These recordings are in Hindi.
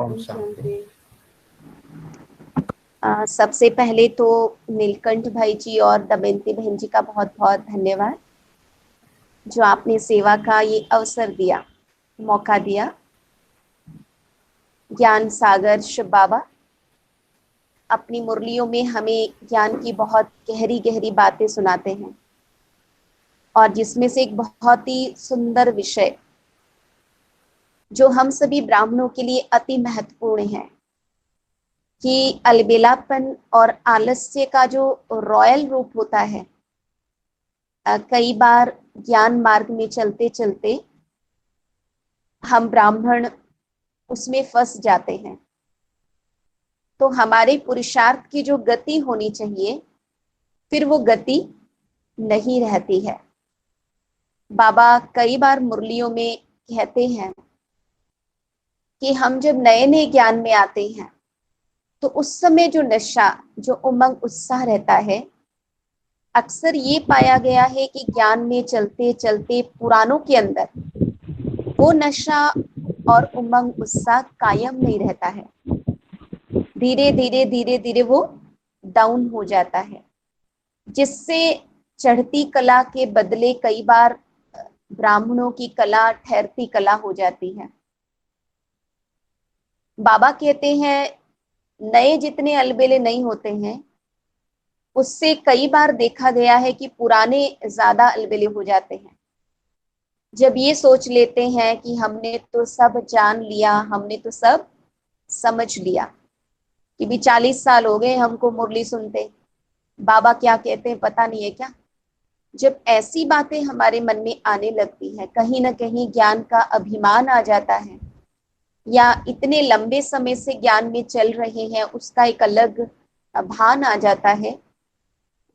ओम शांति। सबसे पहले तो नीलकंठ भाई जी और दमयंती बहन जी का बहुत बहुत धन्यवाद, जो आपने सेवा का ये अवसर दिया, मौका दिया। ज्ञान सागर शिव बाबा अपनी मुरलियों में हमें ज्ञान की बहुत गहरी गहरी बातें सुनाते हैं, और जिसमें से एक बहुत ही सुंदर विषय जो हम सभी ब्राह्मणों के लिए अति महत्वपूर्ण है कि अलबेलापन और आलस्य का जो रॉयल रूप होता है, कई बार ज्ञान मार्ग में चलते चलते हम ब्राह्मण उसमें फंस जाते हैं। तो हमारे पुरुषार्थ की जो गति होनी चाहिए, फिर वो गति नहीं रहती है। बाबा कई बार मुरलियों में कहते हैं कि हम जब नए नए ज्ञान में आते हैं तो उस समय जो नशा, जो उमंग उत्साह रहता है, अक्सर ये पाया गया है कि ज्ञान में चलते चलते पुरानों के अंदर वो नशा और उमंग उत्साह कायम नहीं रहता है। धीरे धीरे धीरे धीरे वो डाउन हो जाता है, जिससे चढ़ती कला के बदले कई बार ब्राह्मणों की कला ठहरती कला हो जाती है। बाबा कहते हैं नए जितने अलबेले नहीं होते हैं, उससे कई बार देखा गया है कि पुराने ज्यादा अलबेले हो जाते हैं। जब ये सोच लेते हैं कि हमने तो सब जान लिया, हमने तो सब समझ लिया, कि भी 40 साल हो गए हमको मुरली सुनते, बाबा क्या कहते हैं पता नहीं है क्या। जब ऐसी बातें हमारे मन में आने लगती है, कहीं ना कहीं ज्ञान का अभिमान आ जाता है, या इतने लंबे समय से ज्ञान में चल रहे हैं उसका एक अलग भान आ जाता है,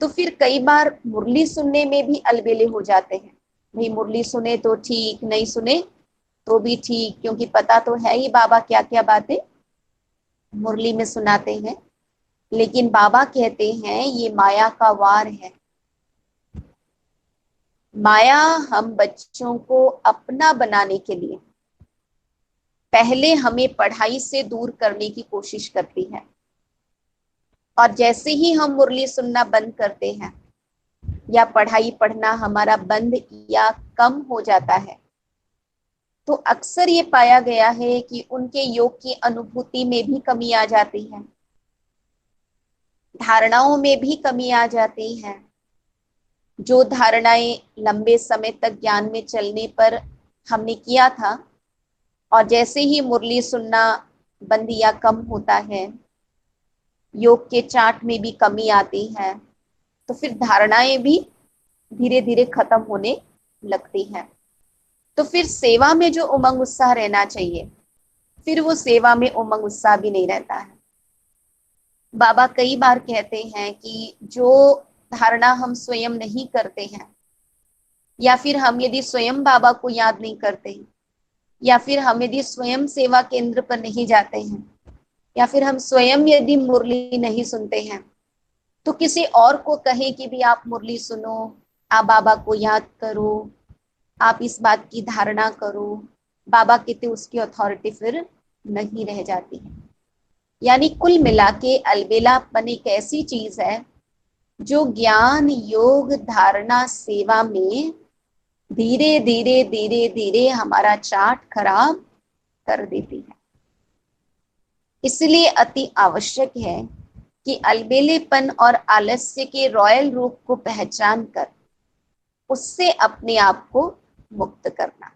तो फिर कई बार मुरली सुनने में भी अलबेले हो जाते हैं। भाई मुरली सुने तो ठीक, नहीं सुने तो भी ठीक, क्योंकि पता तो है ही बाबा क्या क्या बातें मुरली में सुनाते हैं। लेकिन बाबा कहते हैं ये माया का वार है। माया हम बच्चों को अपना बनाने के लिए पहले हमें पढ़ाई से दूर करने की कोशिश करती है, और जैसे ही हम मुरली सुनना बंद करते हैं या पढ़ाई पढ़ना हमारा बंद या कम हो जाता है, तो अक्सर ये पाया गया है कि उनके योग की अनुभूति में भी कमी आ जाती है, धारणाओं में भी कमी आ जाती है। जो धारणाएं लंबे समय तक ज्ञान में चलने पर हमने किया था, और जैसे ही मुरली सुनना बंद या कम होता है, योग के चार्ट में भी कमी आती है, तो फिर धारणाएं भी धीरे धीरे खत्म होने लगती हैं। तो फिर सेवा में जो उमंग उत्साह रहना चाहिए, फिर वो सेवा में उमंग उत्साह भी नहीं रहता है। बाबा कई बार कहते हैं कि जो धारणा हम स्वयं नहीं करते हैं, या फिर हम यदि स्वयं बाबा को याद नहीं करते, या फिर हम यदि स्वयं सेवा केंद्र पर नहीं जाते हैं, या फिर हम स्वयं यदि मुरली नहीं सुनते हैं, तो किसी और को कहें कि भी आप मुरली सुनो, आप बाबा को याद करो, आप इस बात की धारणा करो, बाबा कहते उसकी अथॉरिटी फिर नहीं रह जाती है। यानी कुल मिला के अलबेलापन एक ऐसी चीज है जो ज्ञान योग धारणा सेवा में धीरे धीरे धीरे धीरे हमारा चार्ट खराब कर देती है। इसलिए अति आवश्यक है कि अलबेलेपन और आलस्य के रॉयल रूप को पहचान कर उससे अपने आप को मुक्त करना।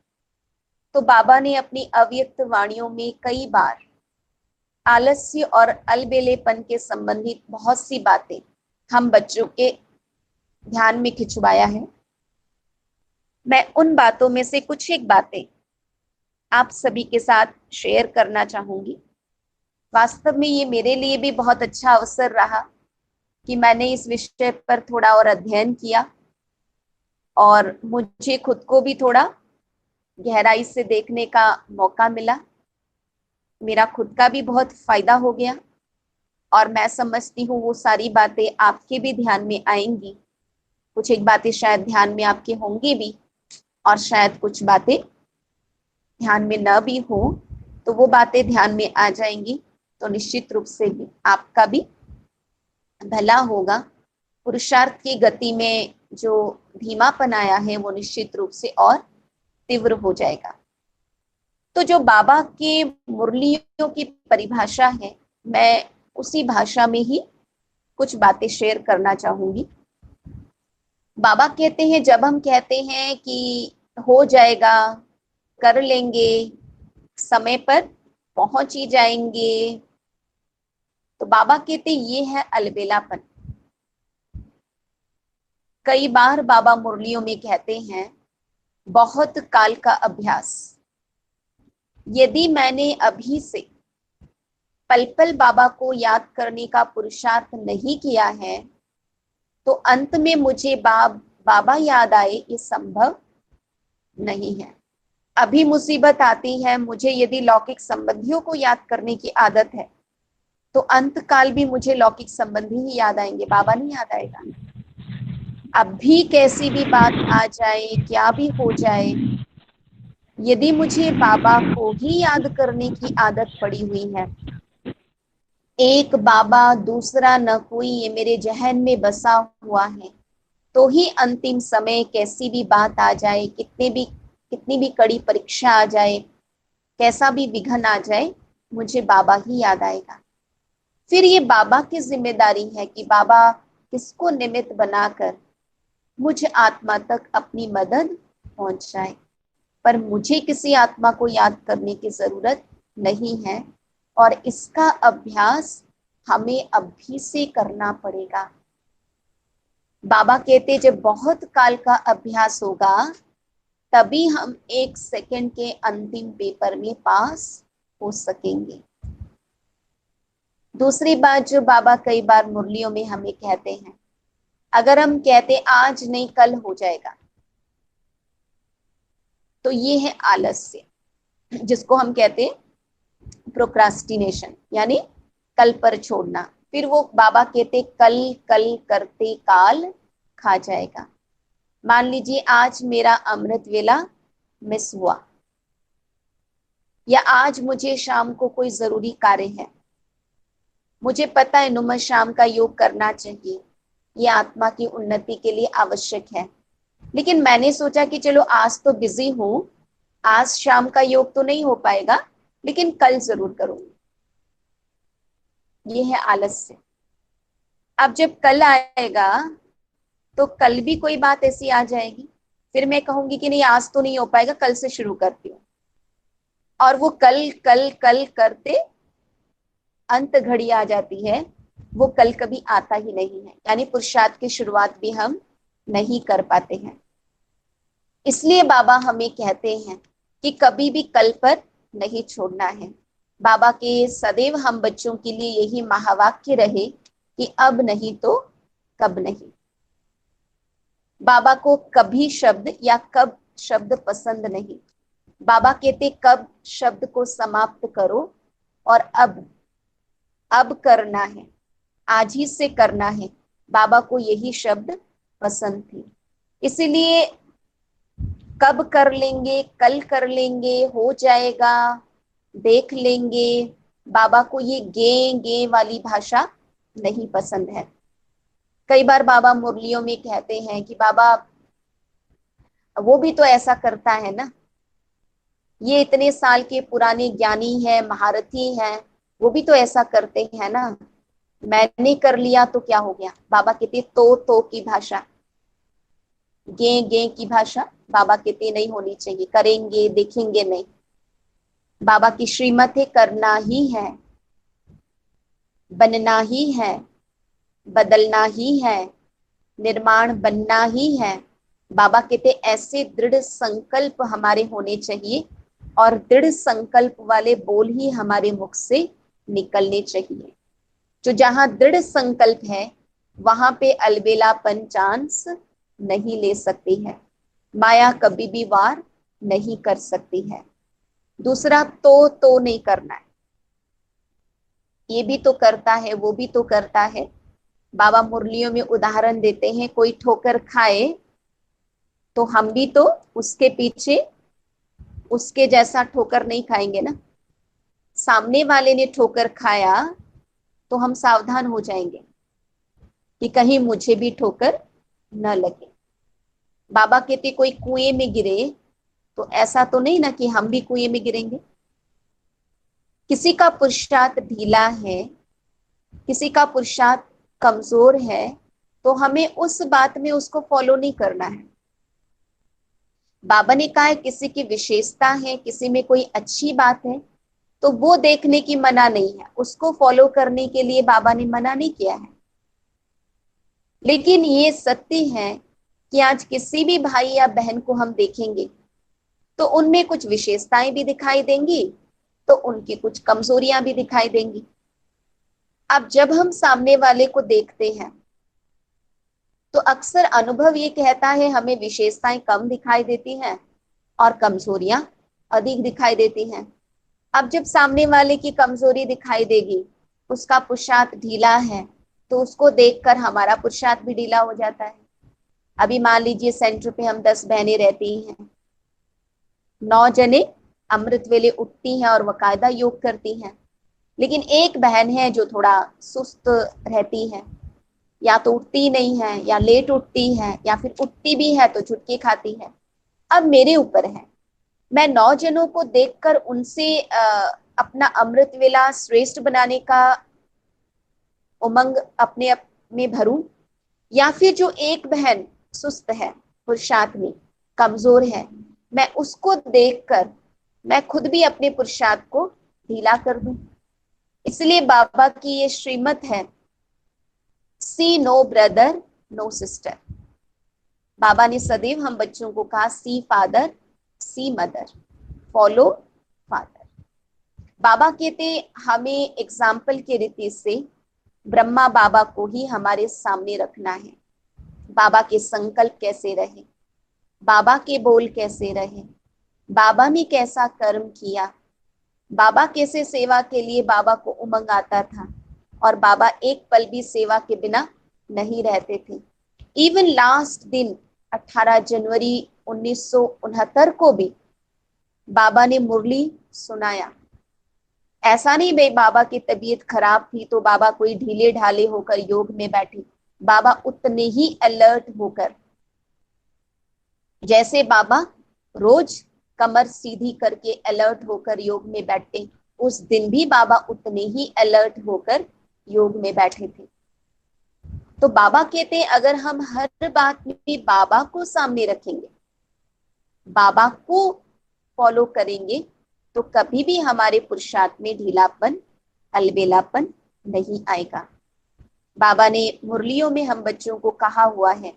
तो बाबा ने अपनी अव्यक्त वाणियों में कई बार आलस्य और अलबेलेपन के संबंधित बहुत सी बातें हम बच्चों के ध्यान में खिंचवाया है। मैं उन बातों में से कुछ एक बातें आप सभी के साथ शेयर करना चाहूंगी। वास्तव में ये मेरे लिए भी बहुत अच्छा अवसर रहा कि मैंने इस विषय पर थोड़ा और अध्ययन किया, और मुझे खुद को भी थोड़ा गहराई से देखने का मौका मिला। मेरा खुद का भी बहुत फायदा हो गया, और मैं समझती हूँ वो सारी बातें आपके भी ध्यान में आएंगी। कुछ एक बातें शायद ध्यान में आपके होंगी भी, और शायद कुछ बातें ध्यान में न भी हो, तो वो बातें ध्यान में आ जाएंगी तो निश्चित रूप से भी आपका भी भला होगा। पुरुषार्थ की गति में जो धीमापन आया है वो निश्चित रूप से और तीव्र हो जाएगा। तो जो बाबा के मुरलियों की परिभाषा है, मैं उसी भाषा में ही कुछ बातें शेयर करना चाहूंगी। बाबा कहते हैं, जब हम कहते हैं कि हो जाएगा, कर लेंगे, समय पर पहुंच ही जाएंगे, तो बाबा कहते ये है अलबेलापन। कई बार बाबा मुरलियों में कहते हैं बहुत काल का अभ्यास। यदि मैंने अभी से पल पल बाबा को याद करने का पुरुषार्थ नहीं किया है तो अंत में मुझे बाबा याद आए, ये संभव नहीं है। अभी मुसीबत आती है, मुझे यदि लौकिक संबंधियों को याद करने की आदत है तो अंत काल भी मुझे लौकिक संबंधी ही याद आएंगे, बाबा नहीं याद आएगा। अभी कैसी भी बात आ जाए, क्या भी हो जाए, यदि मुझे बाबा को ही याद करने की आदत पड़ी हुई है, एक बाबा दूसरा न कोई, ये मेरे जहन में बसा हुआ है, तो ही अंतिम समय कैसी भी बात आ जाए, कितनी भी कड़ी परीक्षा आ जाए, कैसा भी विघन आ जाए, मुझे बाबा ही याद आएगा। फिर ये बाबा की जिम्मेदारी है कि बाबा किसको निमित्त बनाकर मुझ आत्मा तक अपनी मदद पहुंचाए। पर मुझे किसी आत्मा को याद करने की जरूरत नहीं है और इसका अभ्यास हमें अभी से करना पड़ेगा। बाबा कहते जब बहुत काल का अभ्यास होगा तभी हम 1 सेकंड के अंतिम पेपर में पास हो सकेंगे। दूसरी बात जो बाबा कई बार मुरलियों में हमें कहते हैं, अगर हम कहते आज नहीं कल हो जाएगा, तो ये है आलस्य, जिसको हम कहते हैं प्रोक्रास्टिनेशन, यानी कल पर छोड़ना। फिर वो बाबा कहते कल कल करते काल खा जाएगा। मान लीजिए आज मेरा अमृत वेला मिस हुआ, या आज मुझे शाम को कोई जरूरी कार्य है, मुझे पता है नुमा शाम का योग करना चाहिए, ये आत्मा की उन्नति के लिए आवश्यक है, लेकिन मैंने सोचा कि चलो आज तो बिजी हूं, आज शाम का योग तो नहीं हो पाएगा, लेकिन कल जरूर करूंगी। ये है आलस्य। अब जब कल आएगा तो कल भी कोई बात ऐसी आ जाएगी, फिर मैं कहूंगी कि नहीं आज तो नहीं हो पाएगा, कल से शुरू करती हूँ, और वो कल कल कल करते अंत घड़ी आ जाती है, वो कल कभी आता ही नहीं है, यानी पुरुषार्थ की शुरुआत भी हम नहीं कर पाते हैं। इसलिए बाबा हमें कहते हैं कि कभी भी कल पर नहीं छोड़ना है। बाबा के सदैव हम बच्चों के लिए यही महावाक्य रहे कि अब नहीं तो कब नहीं। बाबा को कभी शब्द या कब शब्द पसंद नहीं। बाबा कहते कब शब्द को समाप्त करो और अब करना है, आज ही से करना है। बाबा को यही शब्द पसंद थी, इसीलिए कब कर लेंगे, कल कर लेंगे, हो जाएगा, देख लेंगे, बाबा को ये गे वाली भाषा नहीं पसंद है। कई बार बाबा मुरलियों में कहते हैं कि बाबा वो भी तो ऐसा करता है ना, ये इतने साल के पुराने ज्ञानी है, महारथी है, वो भी तो ऐसा करते हैं ना, मैंने कर लिया तो क्या हो गया। बाबा कहते तो की भाषा, गे की भाषा बाबा कहते नहीं होनी चाहिए, करेंगे देखेंगे नहीं। बाबा की श्रीमत है, करना ही है, बनना ही है, बदलना ही है, निर्माण बनना ही है। बाबा कहते ऐसे दृढ़ संकल्प हमारे होने चाहिए और दृढ़ संकल्प वाले बोल ही हमारे मुख से निकलने चाहिए। जो जहां दृढ़ संकल्प है वहां पे अलबेलापन चांस नहीं ले सकती है, माया कभी भी वार नहीं कर सकती है। दूसरा तो नहीं करना है, ये भी तो करता है, वो भी तो करता है। बाबा मुरलियों में उदाहरण देते हैं, कोई ठोकर खाए तो हम भी तो उसके पीछे उसके जैसा ठोकर नहीं खाएंगे ना। सामने वाले ने ठोकर खाया तो हम सावधान हो जाएंगे कि कहीं मुझे भी ठोकर न लगे। बाबा कहते कोई कुएं में गिरे तो ऐसा तो नहीं ना कि हम भी कुएं में गिरेंगे। किसी का पुरुषार्थ ढीला है, किसी का पुरुषार्थ कमजोर है, तो हमें उस बात में उसको फॉलो नहीं करना है। बाबा ने कहा है किसी की विशेषता है, किसी में कोई अच्छी बात है, तो वो देखने की मना नहीं है, उसको फॉलो करने के लिए बाबा ने मना नहीं किया है। लेकिन ये सत्य है कि आज किसी भी भाई या बहन को हम देखेंगे तो उनमें कुछ विशेषताएं भी दिखाई देंगी, तो उनकी कुछ कमजोरियां भी दिखाई देंगी। अब जब हम सामने वाले को देखते हैं तो अक्सर अनुभव ये कहता है हमें विशेषताएं कम दिखाई देती हैं और कमजोरियां अधिक दिखाई देती हैं। अब जब सामने वाले की कमजोरी दिखाई देगी, उसका पुरुषार्थ ढीला है, तो उसको देखकर हमारा पुरुषार्थ भी ढीला हो जाता है। अभी मान लीजिए सेंटर पे हम 10 बहनें रहती हैं, 9 जने अमृत वेले उठती हैं और वकायदा योग करती हैं, लेकिन एक बहन है जो थोड़ा सुस्त रहती है, या तो उठती नहीं है, या लेट उठती है, या फिर उठती भी है तो झुटकी खाती है। अब मेरे ऊपर है, मैं 9 जनों को देखकर उनसे अपना अमृत वेला श्रेष्ठ बनाने का उमंग अपने में भरूं, या फिर जो एक बहन सुस्त है, पुरुषार्थ में कमजोर है, मैं उसको देखकर मैं खुद भी अपने पुरुषार्थ को ढीला कर दूं। इसलिए बाबा की ये श्रीमत है, सी नो ब्रदर नो सिस्टर। बाबा ने सदैव हम बच्चों को कहा सी फादर सी मदर, फॉलो फादर। बाबा कहते हमें एग्जाम्पल के रीति से ब्रह्मा बाबा को ही हमारे सामने रखना है। बाबा के संकल्प कैसे रहे, बाबा के बोल कैसे रहे, बाबा ने कैसा कर्म किया, बाबा कैसे सेवा के लिए बाबा को उमंग आता था, और बाबा एक पल भी सेवा के बिना नहीं रहते थे। इवन लास्ट दिन 18 जनवरी 1969 को भी बाबा ने मुरली सुनाया। ऐसा नहीं भाई बाबा की तबीयत खराब थी तो बाबा कोई ढीले ढाले होकर योग में बैठे। बाबा उतने ही अलर्ट होकर, जैसे बाबा रोज कमर सीधी करके अलर्ट होकर योग में बैठते, उस दिन भी बाबा उतने ही अलर्ट होकर योग में बैठे थे। तो बाबा कहते हैं अगर हम हर बात में भी बाबा को सामने रखेंगे, बाबा को फॉलो करेंगे, तो कभी भी हमारे पुरुषार्थ में ढीलापन, अलबेलापन नहीं आएगा। बाबा ने मुरलियों में हम बच्चों को कहा हुआ है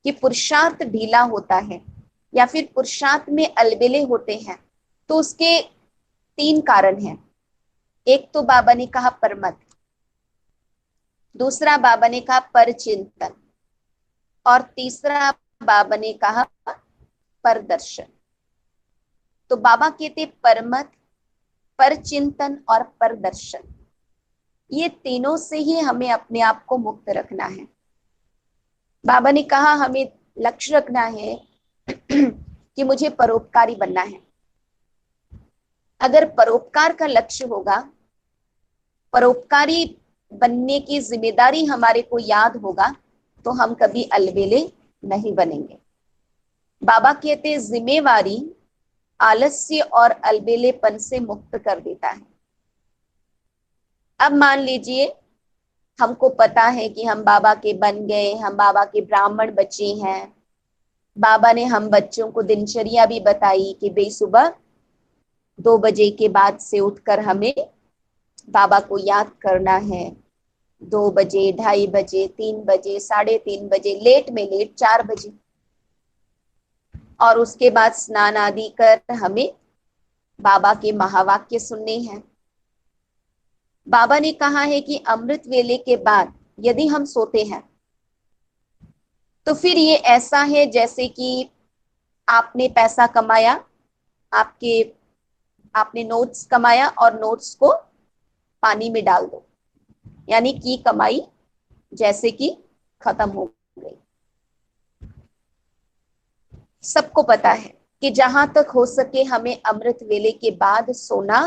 कि पुरुषार्थ ढीला होता है या फिर पुरुषार्थ में अलबेले होते हैं, तो उसके 3 कारण हैं। एक तो बाबा ने कहा परमत, दूसरा बाबा ने कहा परचिंतन, और तीसरा बाबा ने कहा परदर्शन। तो बाबा कहते परमत, परचिंतन और परदर्शन, ये तीनों से ही हमें अपने आप को मुक्त रखना है। बाबा ने कहा हमें लक्ष्य रखना है कि मुझे परोपकारी बनना है। अगर परोपकार का लक्ष्य होगा, परोपकारी बनने की जिम्मेदारी हमारे को याद होगा, तो हम कभी अलबेले नहीं बनेंगे। बाबा कहते जिम्मेवारी आलस्य और अलबेलेपन से मुक्त कर देता है। अब मान लीजिए हमको पता है कि हम बाबा के बन गए, हम बाबा के ब्राह्मण बच्चे हैं। बाबा ने हम बच्चों को दिनचर्या भी बताई कि भाई सुबह 2 बजे के बाद से उठकर हमें बाबा को याद करना है। 2 बजे, 2:30 बजे, 3 बजे, 3:30 बजे, लेट में लेट 4 बजे, और उसके बाद स्नान आदि कर हमें बाबा के महावाक्य सुनने हैं। बाबा ने कहा है कि अमृत वेले के बाद यदि हम सोते हैं तो फिर ये ऐसा है जैसे कि आपने पैसा कमाया, आपने नोट्स कमाया और नोट्स को पानी में डाल दो, यानी कि कमाई जैसे कि खत्म हो गई। सबको पता है कि जहां तक हो सके हमें अमृत वेले के बाद सोना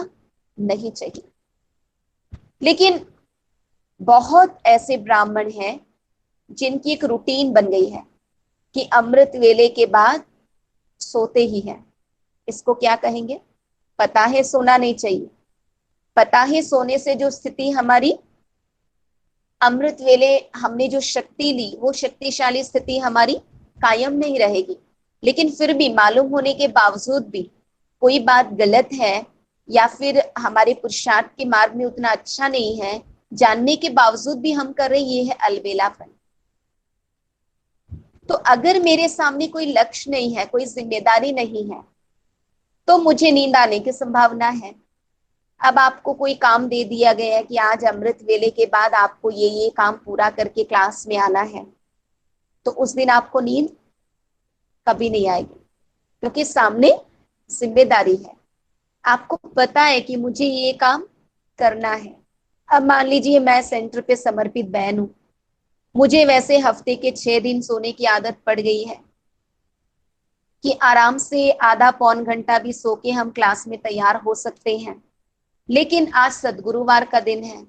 नहीं चाहिए। लेकिन बहुत ऐसे ब्राह्मण हैं जिनकी एक रूटीन बन गई है कि अमृत वेले के बाद सोते ही हैं। इसको क्या कहेंगे? पता है सोना नहीं चाहिए, पता है सोने से जो स्थिति हमारी अमृत वेले हमने जो शक्ति ली वो शक्तिशाली स्थिति हमारी कायम नहीं रहेगी, लेकिन फिर भी मालूम होने के बावजूद भी कोई बात गलत है या फिर हमारे पुरुषार्थ के मार्ग में उतना अच्छा नहीं है, जानने के बावजूद भी हम कर रहे, ये है अलबेलापन। तो अगर मेरे सामने कोई लक्ष्य नहीं है, कोई जिम्मेदारी नहीं है, तो मुझे नींद आने की संभावना है। अब आपको कोई काम दे दिया गया है कि आज अमृत वेले के बाद आपको ये काम पूरा करके क्लास में आना है, तो उस दिन आपको नींद कभी नहीं आएगी, क्योंकि सामने जिम्मेदारी है। आपको पता है कि मुझे ये काम करना है। अब मान लीजिए मैं सेंटर पे समर्पित बहन हूं, मुझे वैसे हफ्ते के 6 दिन सोने की आदत पड़ गई है कि आराम से आधा पौन घंटा भी सो के हम क्लास में तैयार हो सकते हैं। लेकिन आज सदगुरुवार का दिन है,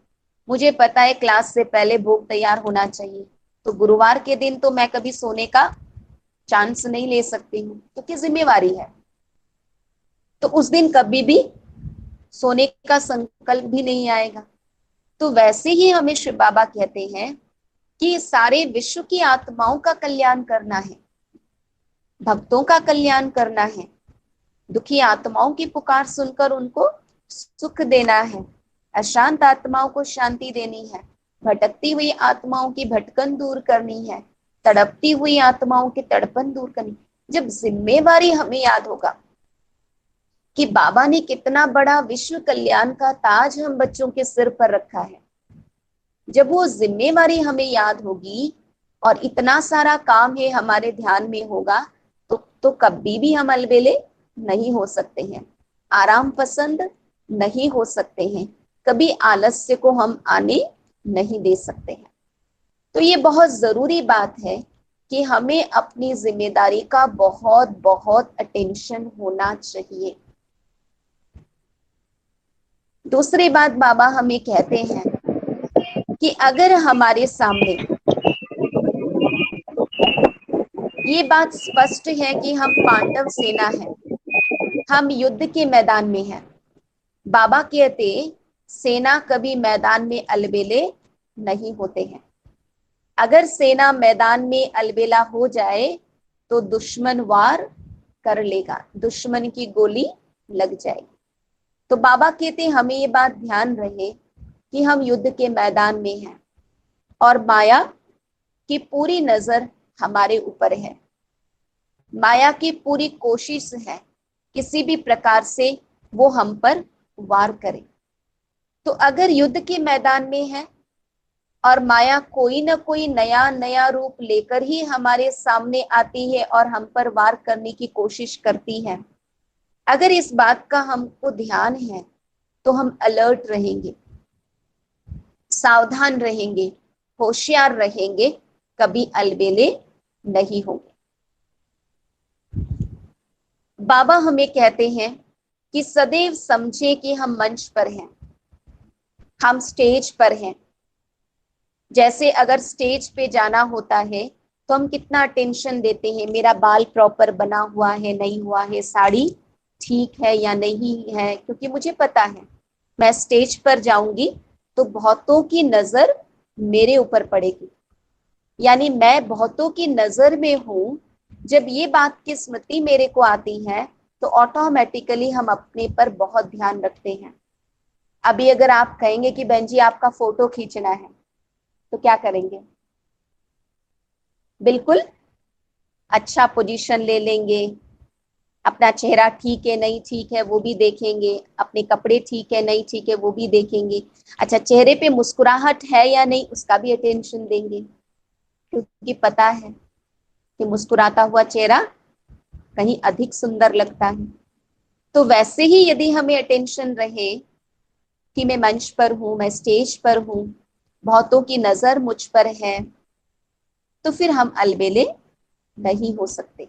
मुझे पता है क्लास से पहले भोग तैयार होना चाहिए, तो गुरुवार के दिन तो मैं कभी सोने का चांस नहीं ले सकती हूँ, क्योंकि जिम्मेवारी है। तो उस दिन कभी भी सोने का संकल्प भी नहीं आएगा। तो वैसे ही हमें शिव बाबा कहते हैं कि सारे विश्व की आत्माओं का कल्याण करना है, भक्तों का कल्याण करना है, दुखी आत्माओं की पुकार सुनकर उनको सुख देना है, अशांत आत्माओं को शांति देनी है, भटकती हुई आत्माओं की भटकन दूर करनी है, तड़पती हुई आत्माओं की तड़पन दूर करनी। जब जिम्मेवारी हमें याद होगा कि बाबा ने कितना बड़ा विश्व कल्याण का ताज हम बच्चों के सिर पर रखा है, जब वो जिम्मेवारी हमें याद होगी और इतना सारा काम है हमारे ध्यान में होगा, तो कभी भी हम अलबेले नहीं हो सकते हैं, आराम पसंद नहीं हो सकते हैं, कभी आलस्य को हम आने नहीं दे सकते हैं। तो ये बहुत जरूरी बात है कि हमें अपनी जिम्मेदारी का बहुत बहुत अटेंशन होना चाहिए। दूसरी बात बाबा हमें कहते हैं कि अगर हमारे सामने ये बात स्पष्ट है कि हम पांडव सेना है, हम युद्ध के मैदान में हैं, बाबा कहते सेना कभी मैदान में अलबेले नहीं होते हैं। अगर सेना मैदान में अलबेला हो जाए तो दुश्मन वार कर लेगा, दुश्मन की गोली लग जाएगी। तो बाबा कहते हमें ये बात ध्यान रहे कि हम युद्ध के मैदान में हैं और माया की पूरी नजर हमारे ऊपर है, माया की पूरी कोशिश है किसी भी प्रकार से वो हम पर वार करे। तो अगर युद्ध के मैदान में है और माया कोई ना कोई नया नया रूप लेकर ही हमारे सामने आती है और हम पर वार करने की कोशिश करती है, अगर इस बात का हमको ध्यान है तो हम अलर्ट रहेंगे, सावधान रहेंगे, होशियार रहेंगे, कभी अलबेले नहीं होंगे। बाबा हमें कहते हैं कि सदैव समझे कि हम मंच पर हैं, हम स्टेज पर हैं। जैसे अगर स्टेज पे जाना होता है तो हम कितना अटेंशन देते हैं, मेरा बाल प्रॉपर बना हुआ है नहीं हुआ है, साड़ी ठीक है या नहीं है, क्योंकि मुझे पता है मैं स्टेज पर जाऊंगी तो बहुतों की नजर मेरे ऊपर पड़ेगी, यानी मैं बहुतों की नजर में हूं। जब ये बात की स्मृति मेरे को आती है तो ऑटोमेटिकली हम अपने पर बहुत ध्यान रखते हैं। अभी अगर आप कहेंगे कि बहन जी आपका फोटो खींचना है, तो क्या करेंगे? बिल्कुल अच्छा पोजीशन ले लेंगे, अपना चेहरा ठीक है नहीं ठीक है वो भी देखेंगे, अपने कपड़े ठीक है नहीं ठीक है वो भी देखेंगे, अच्छा चेहरे पे मुस्कुराहट है या नहीं उसका भी अटेंशन देंगे, क्योंकि पता है कि मुस्कुराता हुआ चेहरा कहीं अधिक सुंदर लगता है। तो वैसे ही यदि हमें अटेंशन रहे कि मैं मंच पर हूं, मैं स्टेज पर हूं, बहुतों की नजर मुझ पर है, तो फिर हम अलबेले नहीं हो सकते,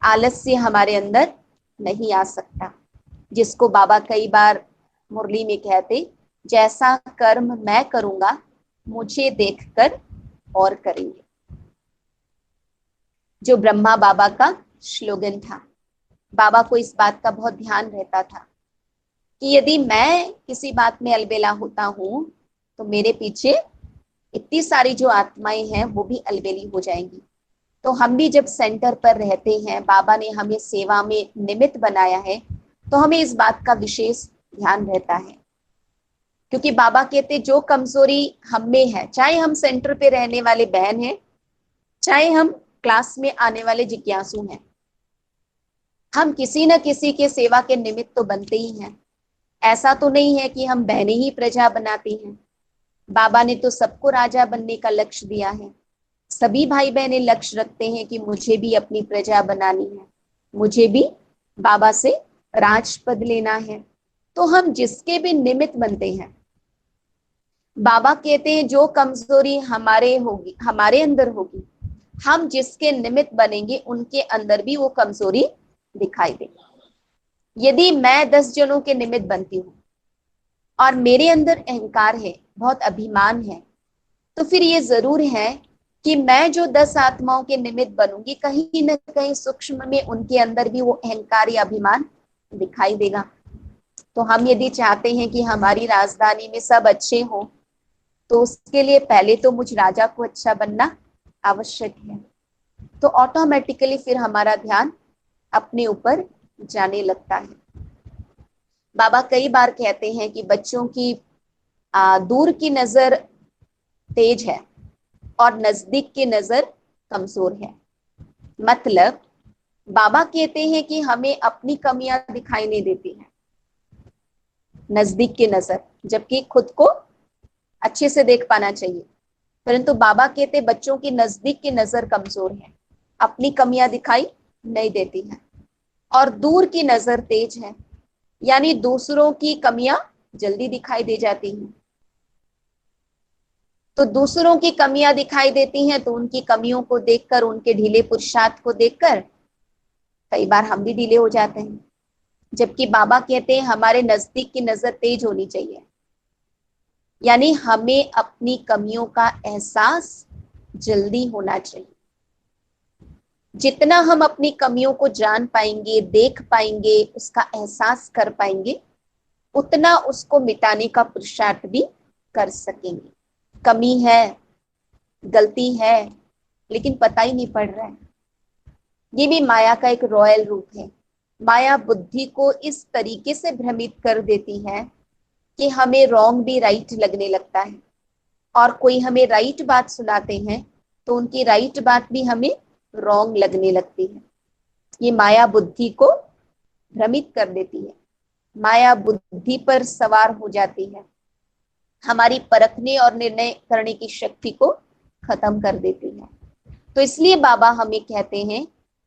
आलस्य हमारे अंदर नहीं आ सकता, जिसको बाबा कई बार मुरली में कहते, जैसा कर्म मैं करूंगा मुझे देखकर और करेंगे, जो ब्रह्मा बाबा का स्लोगन था। बाबा को इस बात का बहुत ध्यान रहता था कि यदि मैं किसी बात में अलबेला होता हूं तो मेरे पीछे इतनी सारी जो आत्माएं हैं वो भी अलबेली हो जाएंगी। तो हम भी जब सेंटर पर रहते हैं, बाबा ने हमें सेवा में निमित्त बनाया है, तो हमें इस बात का विशेष ध्यान रहता है, क्योंकि बाबा कहते जो कमजोरी हम में है, चाहे हम सेंटर पे रहने वाले बहन हैं, चाहे हम क्लास में आने वाले जिज्ञासु हैं, हम किसी न किसी के सेवा के निमित्त तो बनते ही हैं। ऐसा तो नहीं है कि हम बहनें ही प्रजा बनाती हैं। बाबा ने तो सबको राजा बनने का लक्ष्य दिया है। सभी भाई बहनें लक्ष्य रखते हैं कि मुझे भी अपनी प्रजा बनानी है, मुझे भी बाबा से राजपद लेना है। तो हम जिसके भी निमित्त बनते हैं, बाबा कहते हैं जो कमजोरी हमारे होगी, हमारे अंदर होगी, हम जिसके निमित्त बनेंगे उनके अंदर भी वो कमजोरी दिखाई देगी। यदि मैं 10 जनों के निमित्त बनती हूँ और मेरे अंदर अहंकार है, बहुत अभिमान है, तो फिर ये जरूर है कि मैं जो 10 आत्माओं के निमित्त बनूंगी, कहीं न कहीं सूक्ष्म में उनके अंदर भी वो अहंकार या अभिमान दिखाई देगा। तो हम यदि चाहते हैं कि हमारी राजधानी में सब अच्छे हों, तो उसके लिए पहले तो मुझ राजा को अच्छा बनना आवश्यक है। तो ऑटोमेटिकली फिर हमारा ध्यान अपने ऊपर जाने लगता है। बाबा कई बार कहते हैं कि बच्चों की दूर की नजर तेज है और नजदीक की नजर कमजोर है। मतलब बाबा कहते हैं कि हमें अपनी कमियां दिखाई नहीं देती हैं नजदीक की नजर, जबकि खुद को अच्छे से देख पाना चाहिए। परंतु बाबा कहते बच्चों की नजदीक की नजर कमजोर है, अपनी कमियां दिखाई नहीं देती है, और दूर की नजर तेज है, यानी दूसरों की कमियां जल्दी दिखाई दे जाती हैं। तो दूसरों की कमियां दिखाई देती हैं, तो उनकी कमियों को देखकर, उनके ढीले पुरुषार्थ को देखकर कई बार हम भी ढीले हो जाते हैं। जबकि बाबा कहते हैं हमारे नजदीक की नजर तेज होनी चाहिए, यानी हमें अपनी कमियों का एहसास जल्दी होना चाहिए। जितना हम अपनी कमियों को जान पाएंगे, देख पाएंगे, उसका एहसास कर पाएंगे, उतना उसको मिटाने का पुरुषार्थ भी कर सकेंगे। कमी है, गलती है, लेकिन पता ही नहीं पड़ रहा है। ये भी माया का एक रॉयल रूप है। माया बुद्धि को इस तरीके से भ्रमित कर देती है कि हमें रॉन्ग भी राइट लगने लगता है, और कोई हमें राइट बात सुनाते हैं तो उनकी राइट बात भी हमें रॉन्ग लगने लगती है। ये माया बुद्धि को भ्रमित कर देती है, माया बुद्धि पर सवार हो जाती है, हमारी परखने और निर्णय करने की शक्ति को खत्म कर देती है। तो इसलिए बाबा हमें कहते हैं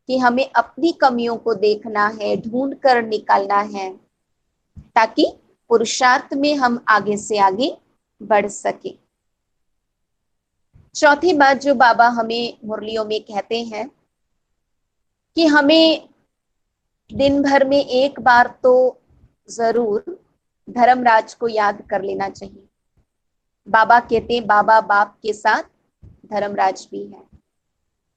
कि हमें अपनी कमियों को देखना है, ढूंढ कर निकालना है, ताकि पुरुषार्थ में हम आगे से आगे बढ़ सके। चौथी बात जो बाबा हमें मुरलियों में कहते हैं कि हमें दिन भर में एक बार तो जरूर धर्मराज को याद कर लेना चाहिए। बाबा कहते हैं बाबा बाप के साथ धर्मराज भी है।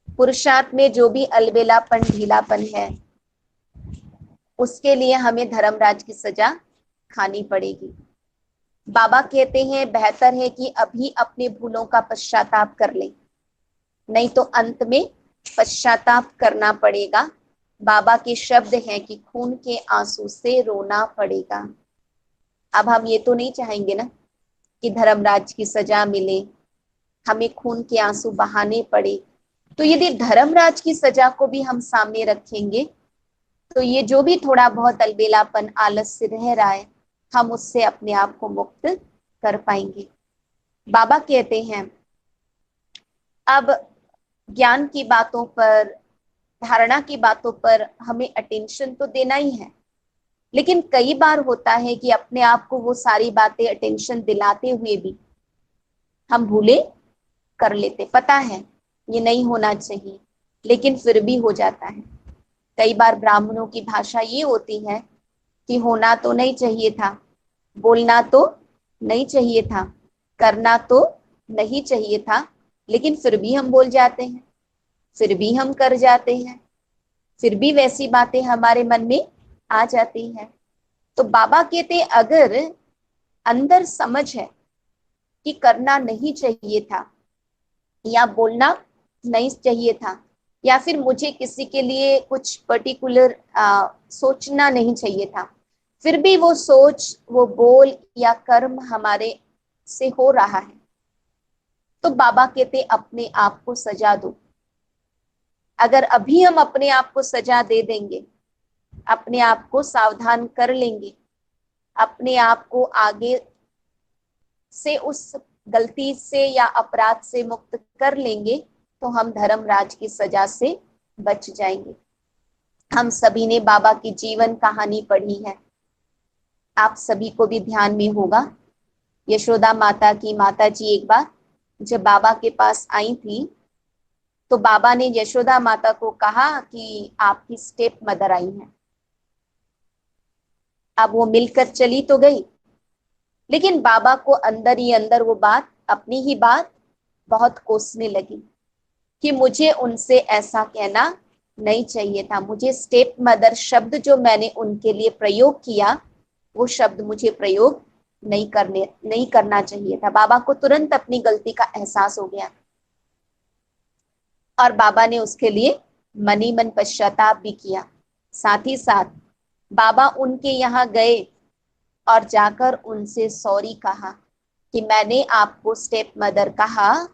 पुरुषार्थ में जो भी अलबेलापन, ढीलापन है, उसके लिए हमें धर्मराज की सजा खानी पड़ेगी। बाबा कहते हैं बेहतर है कि अभी अपने भूलों का पश्चाताप कर लें, नहीं तो अंत में पश्चाताप करना पड़ेगा। बाबा के शब्द हैं कि खून के आंसू से रोना पड़ेगा। अब हम ये तो नहीं चाहेंगे ना कि धर्मराज की सजा मिले, हमें खून के आंसू बहाने पड़े। तो यदि धर्मराज की सजा को भी हम सामने रखेंगे, तो ये जो भी थोड़ा बहुत अलबेलापन, आलस्य रह रहा है, हम उससे अपने आप को मुक्त कर पाएंगे। बाबा कहते हैं अब ज्ञान की बातों पर, धारणा की बातों पर हमें अटेंशन तो देना ही है, लेकिन कई बार होता है कि अपने आप को वो सारी बातें अटेंशन दिलाते हुए भी हम भूले कर लेते। पता है ये नहीं होना चाहिए, लेकिन फिर भी हो जाता है। कई बार ब्राह्मणों की भाषा ये होती है कि होना तो नहीं चाहिए था, बोलना तो नहीं चाहिए था, करना तो नहीं चाहिए था, लेकिन फिर भी हम बोल जाते हैं, फिर भी हम कर जाते हैं, फिर भी वैसी बातें हमारे मन में आ जाती हैं। तो बाबा कहते अगर अंदर समझ है कि करना नहीं चाहिए था या बोलना नहीं चाहिए था, या फिर मुझे किसी के लिए कुछ पर्टिकुलर सोचना नहीं चाहिए था, फिर भी वो सोच, वो बोल या कर्म हमारे से हो रहा है, तो बाबा कहते अपने आप को सजा दो। अगर अभी हम अपने आप को सजा दे देंगे, अपने आप को सावधान कर लेंगे, अपने आप को आगे से उस गलती से या अपराध से मुक्त कर लेंगे, तो हम धर्मराज की सजा से बच जाएंगे। हम सभी ने बाबा की जीवन कहानी पढ़ी है, आप सभी को भी ध्यान में होगा। यशोदा माता की माता जी एक बार जब बाबा के पास आई थी, तो बाबा ने यशोदा माता को कहा कि आपकी स्टेप मदर आई हैं। अब वो मिलकर चली तो गई, लेकिन बाबा को अंदर ही अंदर वो बात, अपनी ही बात बहुत कोसने लगी कि मुझे उनसे ऐसा कहना नहीं चाहिए था, मुझे स्टेप मदर शब्द जो मैंने उनके लिए प्रयोग किया, वो शब्द मुझे प्रयोग नहीं करना चाहिए था। बाबा को तुरंत अपनी गलती का एहसास हो गया और बाबा ने उसके लिए मन ही मन पश्चाताप भी किया। साथ ही साथ बाबा उनके यहाँ गए और जाकर उनसे सॉरी कहा कि मैंने आपको स्टेप मदर कहा,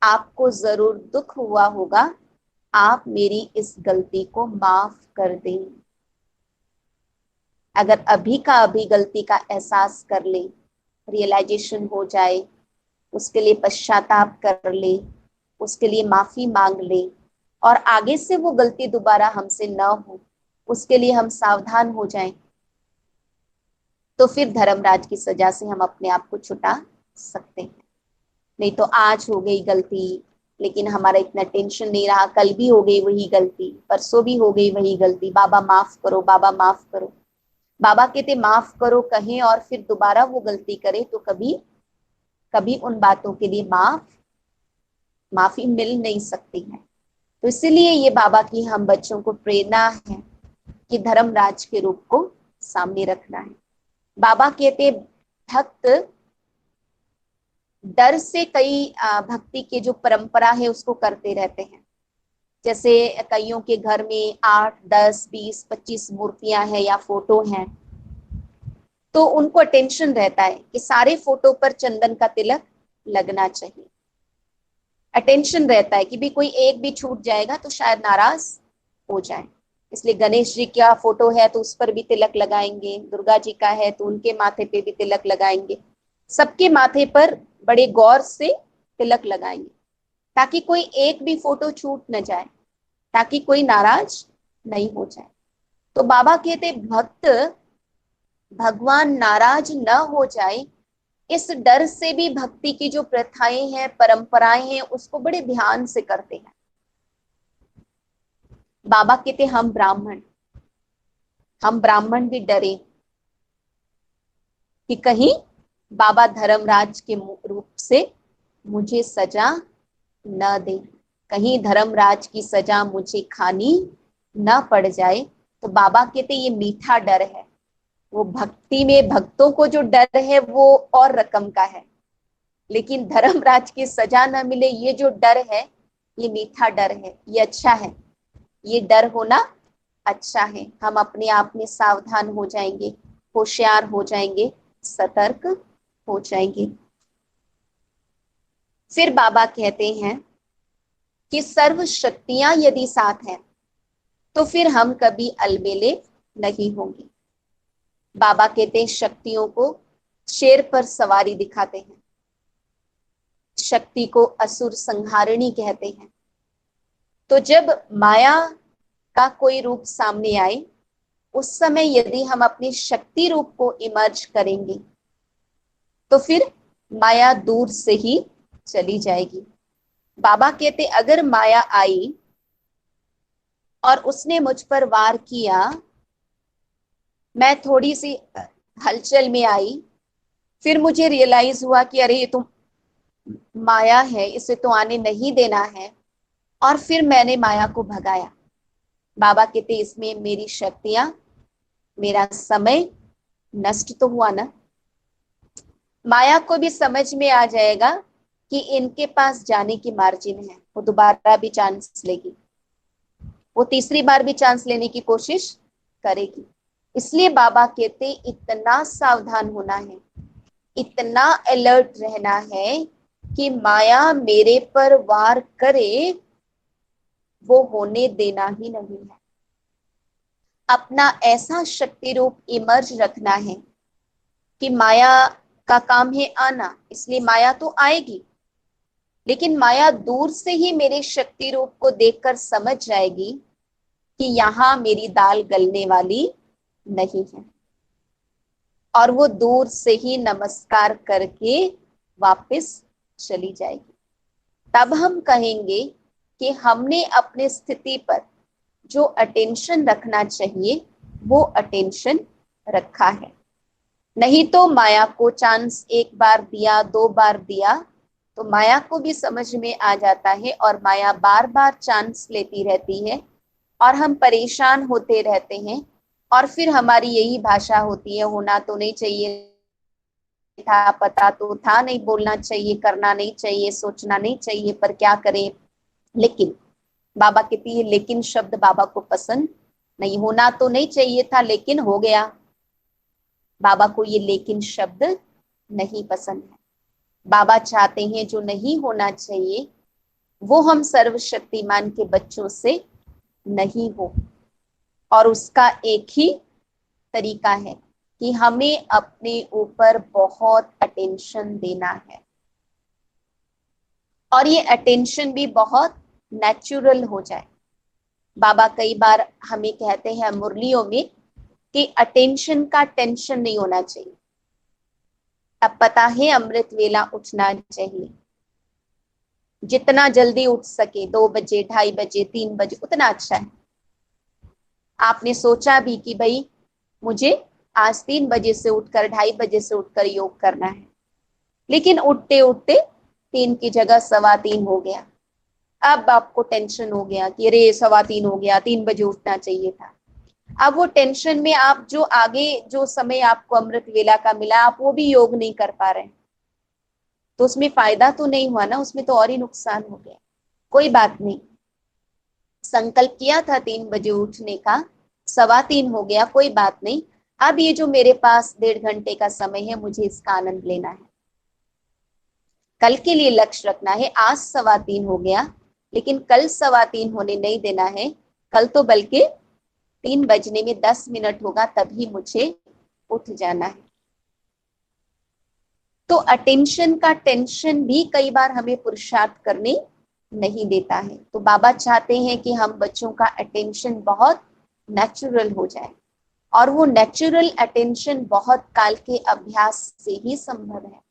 आपको जरूर दुख हुआ होगा, आप मेरी इस गलती को माफ कर दें। अगर अभी का अभी गलती का एहसास कर ले, रियलाइजेशन हो जाए, उसके लिए पश्चाताप कर ले, उसके लिए माफी मांग ले और आगे से वो गलती दोबारा हमसे न हो, उसके लिए हम सावधान हो जाएं, तो फिर धर्मराज की सजा से हम अपने आप को छुटा सकते हैं। नहीं तो आज हो गई गलती, लेकिन हमारा इतना टेंशन नहीं रहा, कल भी हो गई वही गलती, परसों भी हो गई वही गलती, बाबा माफ करो, बाबा माफ करो। बाबा कहते माफ करो कहें और फिर दोबारा वो गलती करे, तो कभी कभी उन बातों के लिए माफी मिल नहीं सकती है। तो इसलिए ये बाबा की हम बच्चों को प्रेरणा है कि धर्मराज के रूप को सामने रखना है। बाबा कहते भक्त डर से कई भक्ति के जो परंपरा है उसको करते रहते हैं। जैसे कईयों के घर में 8, 10, 20, 25 मूर्तियां हैं या फोटो हैं, तो उनको टेंशन रहता है कि सारे फोटो पर चंदन का तिलक लगना चाहिए। अटेंशन रहता है कि भी कोई एक भी छूट जाएगा तो शायद नाराज हो जाए, इसलिए गणेश जी का फोटो है तो उस पर भी तिलक लगाएंगे, दुर्गा जी का है तो उनके माथे पे भी तिलक लगाएंगे, सबके माथे पर बड़े गौर से तिलक लगाएंगे ताकि कोई एक भी फोटो छूट न जाए, ताकि कोई नाराज नहीं हो जाए। तो बाबा कहते भक्त भगवान नाराज न हो जाए, इस डर से भी भक्ति की जो प्रथाएं हैं, परंपराएं हैं, उसको बड़े ध्यान से करते हैं। बाबा कहते हम ब्राह्मण भी डरे कि कहीं बाबा धर्मराज के रूप से मुझे सजा न दे, कहीं धर्मराज की सजा मुझे खानी न पड़ जाए। तो बाबा कहते ये मीठा डर है, वो भक्ति में भक्तों को जो डर है वो और रकम का है, लेकिन धर्मराज की सजा न मिले ये जो डर है, ये मीठा डर है, ये अच्छा है, ये डर होना अच्छा है। हम अपने आप में सावधान हो जाएंगे, होशियार हो जाएंगे, सतर्क हो जाएंगे। फिर बाबा कहते हैं कि सर्व शक्तियां यदि साथ हैं तो फिर हम कभी अलबेले नहीं होंगे। बाबा कहते हैं शक्तियों को शेर पर सवारी दिखाते हैं, शक्ति को असुर संहारिणी कहते हैं। तो जब माया का कोई रूप सामने आए, उस समय यदि हम अपने शक्ति रूप को इमर्ज करेंगे तो फिर माया दूर से ही चली जाएगी। बाबा कहते अगर माया आई और उसने मुझ पर वार किया, मैं थोड़ी सी हलचल में आई फिर मुझे रियलाइज हुआ कि अरे ये तो माया है, इसे तो आने नहीं देना है। और फिर मैंने माया को भगाया। बाबा कहते इसमें मेरी शक्तियां, मेरा समय नष्ट तो हुआ ना। माया को भी समझ में आ जाएगा कि इनके पास जाने की मार्जिन है, वो दोबारा भी चांस लेगी, वो तीसरी बार भी चांस लेने की कोशिश करेगी। इसलिए बाबा कहते इतना सावधान होना है, इतना अलर्ट रहना है कि माया मेरे पर वार करे वो होने देना ही नहीं है। अपना ऐसा शक्ति रूप इमर्ज रखना है कि माया का काम है आना, इसलिए माया तो आएगी, लेकिन माया दूर से ही मेरे शक्ति रूप को देखकर समझ जाएगी कि यहां मेरी दाल गलने वाली नहीं है, और वो दूर से ही नमस्कार करके वापस चली जाएगी। तब हम कहेंगे कि हमने अपने स्थिति पर जो अटेंशन रखना चाहिए वो अटेंशन रखा है। नहीं तो माया को चांस एक बार दिया, दो बार दिया, तो माया को भी समझ में आ जाता है और माया बार बार चांस लेती रहती है और हम परेशान होते रहते हैं। और फिर हमारी यही भाषा होती है, होना तो नहीं चाहिए था, पता तो था, नहीं बोलना चाहिए, करना नहीं चाहिए, सोचना नहीं चाहिए, पर क्या करें। लेकिन बाबा कहती है लेकिन शब्द बाबा को पसंद नहीं। होना तो नहीं चाहिए था लेकिन हो गया। बाबा को ये लेकिन शब्द नहीं पसंद है। बाबा चाहते हैं जो नहीं होना चाहिए वो हम सर्वशक्तिमान के बच्चों से नहीं हो। और उसका एक ही तरीका है कि हमें अपने ऊपर बहुत अटेंशन देना है, और ये अटेंशन भी बहुत नेचुरल हो जाए। बाबा कई बार हमें कहते हैं मुरलियों में कि अटेंशन का टेंशन नहीं होना चाहिए। अब पता है अमृत वेला उठना चाहिए, जितना जल्दी उठ सके, 2 बजे, 2:30 बजे, 3 बजे, उतना अच्छा है। आपने सोचा भी कि भाई मुझे आज 3 बजे से उठकर, 2:30 बजे से उठकर योग करना है, लेकिन उठते उठते 3 की जगह 3:15 हो गया। अब आपको टेंशन हो गया कि अरे 3:15 हो गया, 3 बजे उठना चाहिए था। अब वो टेंशन में आप जो आगे जो समय आपको अमृत वेला का मिला, आप वो भी योग नहीं कर पा रहे, तो उसमें फायदा तो नहीं हुआ ना, उसमें तो और ही नुकसान हो गया। कोई बात नहीं, संकल्प किया था 3 बजे उठने का, 3:15 हो गया, कोई बात नहीं। अब ये जो मेरे पास 1.5 घंटे का समय है, मुझे इसका आनंद लेना है। कल के लिए लक्ष्य रखना है। आज 3:15 हो गया, लेकिन कल 3:15 होने नहीं देना है। कल तो बल्कि 3 बजने में 10 मिनट होगा, तभी मुझे उठ जाना है। तो अटेंशन का टेंशन भी कई बार हमें पुरुषार्थ करने नहीं देता है। तो बाबा चाहते हैं कि हम बच्चों का अटेंशन बहुत नेचुरल हो जाए, और वो नेचुरल अटेंशन बहुत काल के अभ्यास से ही संभव है।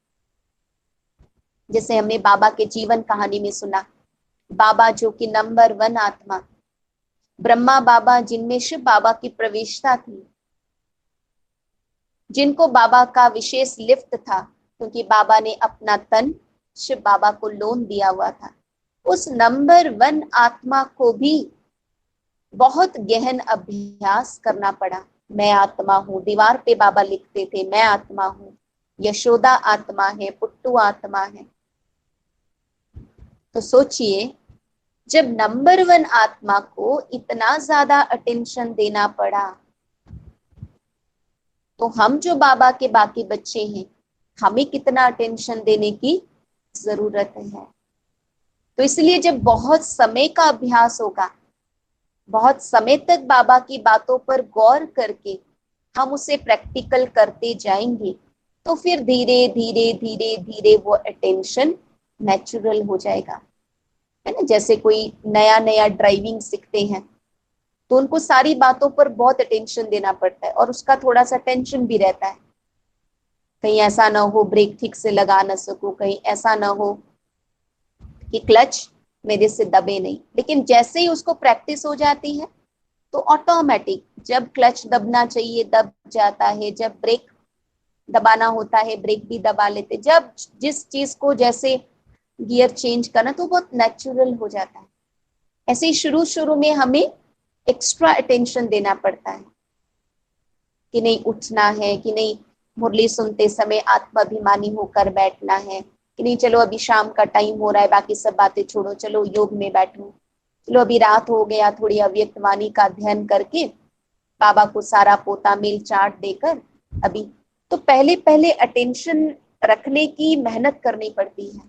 जैसे हमने बाबा के जीवन कहानी में सुना, बाबा जो कि नंबर 1 आत्मा, ब्रह्मा बाबा जिनमें शिव बाबा की प्रवेशता थी, जिनको बाबा का विशेष लिफ्ट था, क्योंकि बाबा ने अपना तन शिव बाबा को लोन दिया हुआ था। उस नंबर 1 आत्मा को भी बहुत गहन अभ्यास करना पड़ा। मैं आत्मा हूँ, दीवार पे बाबा लिखते थे मैं आत्मा हूँ, यशोदा आत्मा है, पुट्टू आत्मा है। तो सोचिए, जब नंबर 1 आत्मा को इतना ज्यादा अटेंशन देना पड़ा, तो हम जो बाबा के बाकी बच्चे हैं, हमें कितना अटेंशन देने की जरूरत है। तो इसलिए जब बहुत समय का अभ्यास होगा, बहुत समय तक बाबा की बातों पर गौर करके हम उसे प्रैक्टिकल करते जाएंगे, तो फिर धीरे धीरे धीरे धीरे वो अटेंशन नेचुरल हो जाएगा, है ना। जैसे कोई नया नया ड्राइविंग सीखते हैं, तो उनको सारी बातों पर बहुत अटेंशन देना पड़ता है, और उसका थोड़ा सा टेंशन भी रहता है, कहीं ऐसा ना हो ब्रेक ठीक से लगा ना सकूं, कहीं ऐसा ना हो कि क्लच मेरे से दबे नहीं। लेकिन जैसे ही उसको प्रैक्टिस हो जाती है, तो ऑटोमेटिक जब क्लच दबना चाहिए दब जाता है, जब ब्रेक दबाना होता है, ब्रेक भी दबा लेते, जब जिस चीज को जैसे गियर चेंज करना तो बहुत नेचुरल हो जाता है। ऐसे ही शुरू शुरू में हमें एक्स्ट्रा अटेंशन देना पड़ता है कि नहीं उठना है, कि नहीं मुरली सुनते समय आत्माभिमानी होकर बैठना है, कि नहीं चलो अभी शाम का टाइम हो रहा है, बाकी सब बातें छोड़ो, चलो योग में बैठो, चलो अभी रात हो गया, थोड़ी अव्यक्त वाणी का अध्ययन करके बाबा को सारा पोता मेल चाट देकर अभी। तो पहले पहले अटेंशन रखने की मेहनत करनी पड़ती है,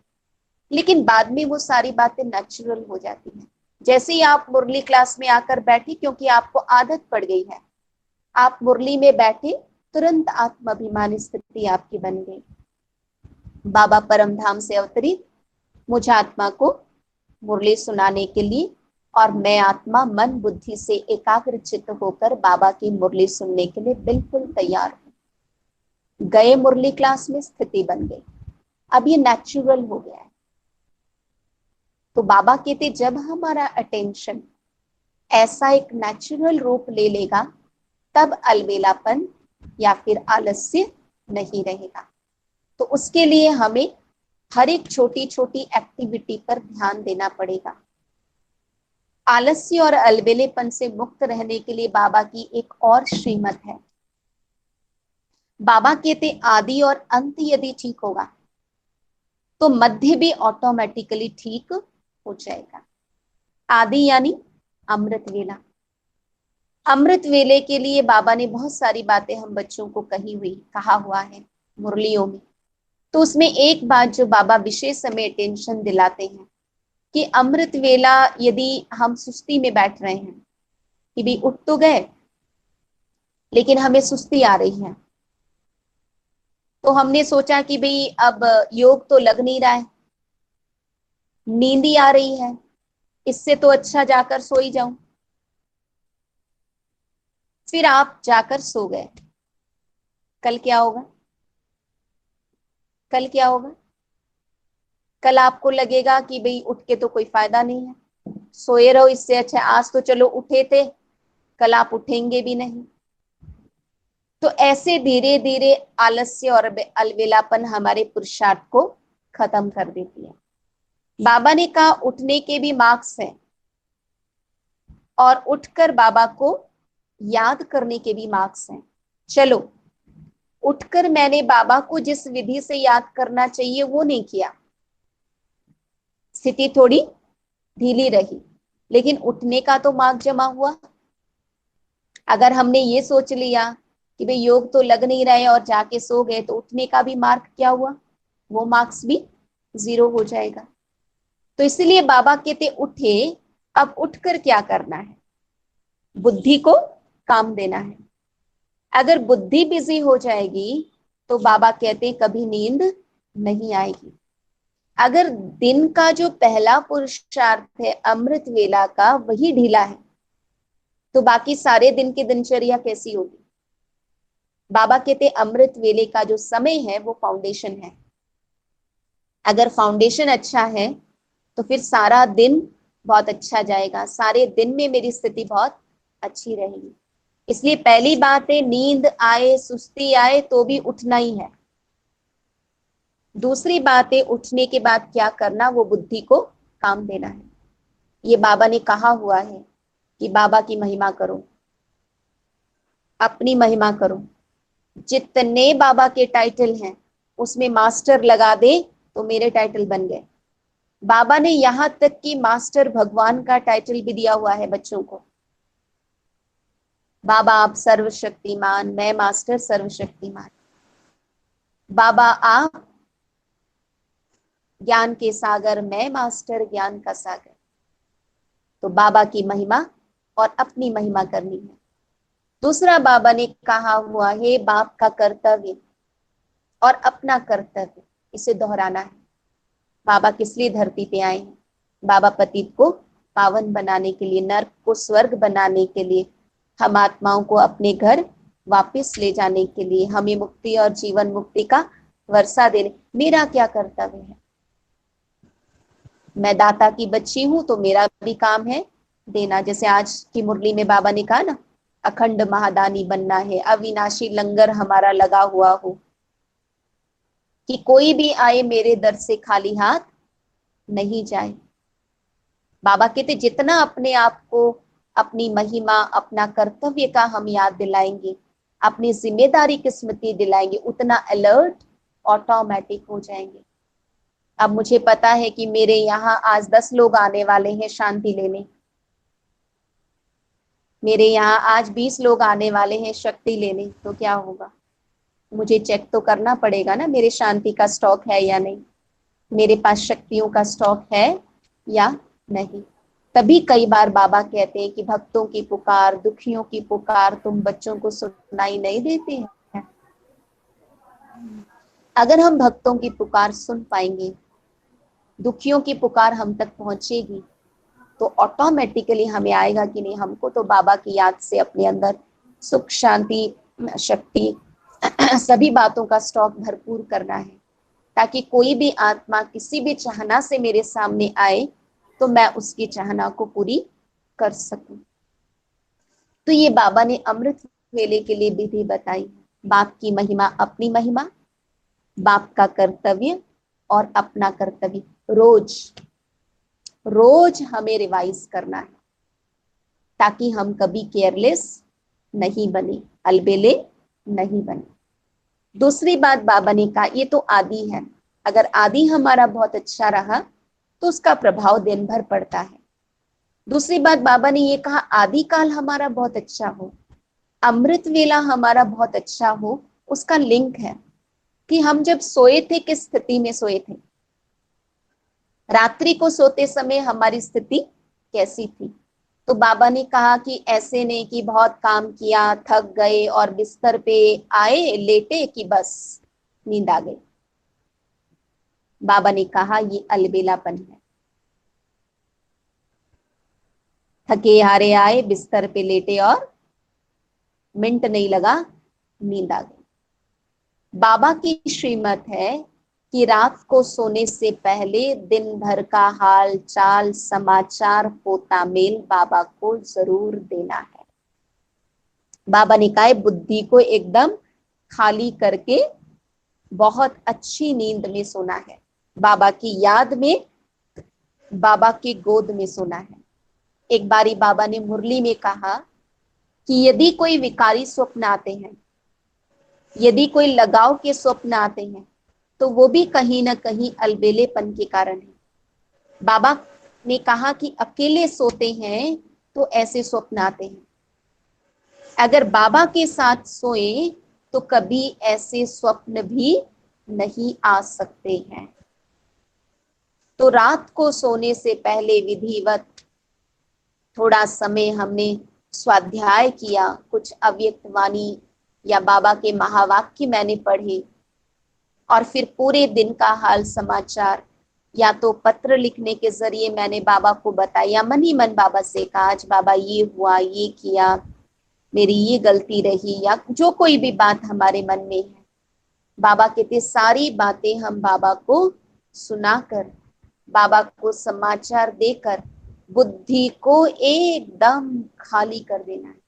लेकिन बाद में वो सारी बातें नेचुरल हो जाती हैं। जैसे ही आप मुरली क्लास में आकर बैठे, क्योंकि आपको आदत पड़ गई है, आप मुरली में बैठे, तुरंत आत्माभिमानी स्थिति आपकी बन गई। बाबा परम धाम से अवतरित मुझ आत्मा को मुरली सुनाने के लिए, और मैं आत्मा मन बुद्धि से एकाग्रचित्त होकर बाबा की मुरली सुनने के लिए बिल्कुल तैयार हूं। गए मुरली क्लास में, स्थिति बन गई, अब ये नेचुरल हो गया है। तो बाबा कहते जब हमारा अटेंशन ऐसा एक नेचुरल रूप ले लेगा, तब अलबेलापन या फिर आलस्य नहीं रहेगा। तो उसके लिए हमें हर एक छोटी छोटी एक्टिविटी पर ध्यान देना पड़ेगा। आलस्य और अलबेलेपन से मुक्त रहने के लिए बाबा की एक और श्रीमत है। बाबा कहते आदि और अंत यदि ठीक होगा तो मध्य भी ऑटोमेटिकली ठीक हो जाएगा। आदि यानी अमृत वेला। अमृत वेले के लिए बाबा ने बहुत सारी बातें हम बच्चों को कहा हुआ है मुरलियों में। तो उसमें एक बात जो बाबा विशेष समय टेंशन दिलाते हैं कि अमृत वेला यदि हम सुस्ती में बैठ रहे हैं कि भी उठ तो गए लेकिन हमें सुस्ती आ रही है, तो हमने सोचा कि भाई अब योग तो लग नहीं रहा है, नींद ही आ रही है, इससे तो अच्छा जाकर सो ही जाऊं। फिर आप जाकर सो गए, कल क्या होगा? कल क्या होगा? कल आपको लगेगा कि भाई उठ के तो कोई फायदा नहीं है, सोए रहो, इससे अच्छा आज तो चलो उठे थे, कल आप उठेंगे भी नहीं। तो ऐसे धीरे धीरे आलस्य और अलवेलापन हमारे पुरुषार्थ को खत्म कर देती है। बाबा ने कहा उठने के भी मार्क्स हैं और उठकर बाबा को याद करने के भी मार्क्स हैं। चलो उठकर मैंने बाबा को जिस विधि से याद करना चाहिए वो नहीं किया, स्थिति थोड़ी ढीली रही, लेकिन उठने का तो मार्क जमा हुआ। अगर हमने ये सोच लिया कि भाई योग तो लग नहीं रहा है और जाके सो गए, तो उठने का भी मार्क क्या हुआ? वो मार्क्स भी 0 हो जाएगा। तो इसलिए बाबा कहते उठे, अब उठकर क्या करना है? बुद्धि को काम देना है। अगर बुद्धि बिजी हो जाएगी तो बाबा कहते कभी नींद नहीं आएगी। अगर दिन का जो पहला पुरुषार्थ है अमृत वेला का वही ढीला है, तो बाकी सारे दिन की दिनचर्या कैसी होगी? बाबा कहते अमृत वेले का जो समय है वो फाउंडेशन है। अगर फाउंडेशन अच्छा है तो फिर सारा दिन बहुत अच्छा जाएगा, सारे दिन में मेरी स्थिति बहुत अच्छी रहेगी। इसलिए पहली बात है, नींद आए सुस्ती आए तो भी उठना ही है। दूसरी बात है, उठने के बाद क्या करना, वो बुद्धि को काम देना है। ये बाबा ने कहा हुआ है कि बाबा की महिमा करो, अपनी महिमा करो। जितने बाबा के टाइटल हैं उसमें मास्टर लगा दे तो मेरे टाइटल बन गए। बाबा ने यहां तक कि मास्टर भगवान का टाइटल भी दिया हुआ है बच्चों को। बाबा आप सर्वशक्तिमान, मैं मास्टर सर्वशक्तिमान। बाबा आप ज्ञान के सागर, मैं मास्टर ज्ञान का सागर। तो बाबा की महिमा और अपनी महिमा करनी है। दूसरा बाबा ने कहा हुआ है बाप का कर्तव्य और अपना कर्तव्य, इसे दोहराना है। बाबा किस लिए धरती पे आए हैं? बाबा पतित को पावन बनाने के लिए, नर्क को स्वर्ग बनाने के लिए, हम आत्माओं को अपने घर वापस ले जाने के लिए, हमें मुक्ति और जीवन मुक्ति का वर्षा देने। मेरा क्या कर्तव्य है? मैं दाता की बच्ची हूं तो मेरा भी काम है देना। जैसे आज की मुरली में बाबा ने कहा ना, अखंड महादानी बनना है, अविनाशी लंगर हमारा लगा हुआ हो, कि कोई भी आए मेरे दर से खाली हाथ नहीं जाए। बाबा कहते जितना अपने आप को अपनी महिमा, अपना कर्तव्य का हम याद दिलाएंगे, अपनी जिम्मेदारी की स्मृति दिलाएंगे, उतना अलर्ट ऑटोमेटिक हो जाएंगे। अब मुझे पता है कि मेरे यहाँ आज 10 लोग आने वाले हैं शांति लेने, मेरे यहाँ आज 20 लोग आने वाले हैं शक्ति लेने, तो क्या होगा? मुझे चेक तो करना पड़ेगा ना, मेरे शांति का स्टॉक है या नहीं, मेरे पास शक्तियों का स्टॉक है या नहीं। तभी कई बार बाबा कहते हैं कि भक्तों की पुकार, दुखियों की पुकार तुम बच्चों को सुनाई नहीं देती है। अगर हम भक्तों की पुकार सुन पाएंगे, दुखियों की पुकार हम तक पहुंचेगी, तो ऑटोमेटिकली हमें आएगा कि नहीं, हमको तो बाबा की याद से अपने अंदर सुख, शांति, शक्ति सभी बातों का स्टॉक भरपूर करना है, ताकि कोई भी आत्मा किसी भी चाहना से मेरे सामने आए तो मैं उसकी चाहना को पूरी कर सकूं। तो ये बाबा ने अमृत वेले के लिए विधि बताई। बाप की महिमा, अपनी महिमा, बाप का कर्तव्य और अपना कर्तव्य रोज रोज हमें रिवाइज करना है, ताकि हम कभी केयरलेस नहीं बने, अलबेले नहीं बने। दूसरी बात बाबा ने कहा, ये तो आदि है, अगर आदि हमारा बहुत अच्छा रहा तो उसका प्रभाव दिन भर पड़ता है। दूसरी बात बाबा ने ये कहा, आदि काल हमारा बहुत अच्छा हो, अमृत वेला हमारा बहुत अच्छा हो, उसका लिंक है कि हम जब सोए थे किस स्थिति में सोए थे, रात्रि को सोते समय हमारी स्थिति कैसी थी। तो बाबा ने कहा कि ऐसे नहीं कि बहुत काम किया, थक गए और बिस्तर पे आए, लेटे कि बस नींद आ गई। बाबा ने कहा ये अलबेलापन है। थके हारे आए, बिस्तर पे लेटे और मिनट नहीं लगा नींद आ गई। बाबा की श्रीमत है कि रात को सोने से पहले दिन भर का हाल चाल, समाचार, पोता मेल बाबा को जरूर देना है। बाबा ने कहा बुद्धि को एकदम खाली करके बहुत अच्छी नींद में सोना है, बाबा की याद में, बाबा की गोद में सोना है। एक बारी बाबा ने मुरली में कहा कि यदि कोई विकारी स्वप्न आते हैं, यदि कोई लगाव के स्वप्न आते हैं, तो वो भी कहीं ना कहीं अलबेलेपन के कारण है। बाबा ने कहा कि अकेले सोते हैं तो ऐसे स्वप्न आते हैं, अगर बाबा के साथ सोए तो कभी ऐसे स्वप्न भी नहीं आ सकते हैं। तो रात को सोने से पहले विधिवत थोड़ा समय हमने स्वाध्याय किया, कुछ अव्यक्त वाणी या बाबा के महावाक्य मैंने पढ़े, और फिर पूरे दिन का हाल समाचार या तो पत्र लिखने के जरिए मैंने बाबा को बताया, मन ही मन बाबा से कहा आज बाबा ये हुआ, ये किया, मेरी ये गलती रही, या जो कोई भी बात हमारे मन में है, बाबा कहते सारी बातें हम बाबा को सुनाकर, बाबा को समाचार देकर बुद्धि को एकदम खाली कर देना है।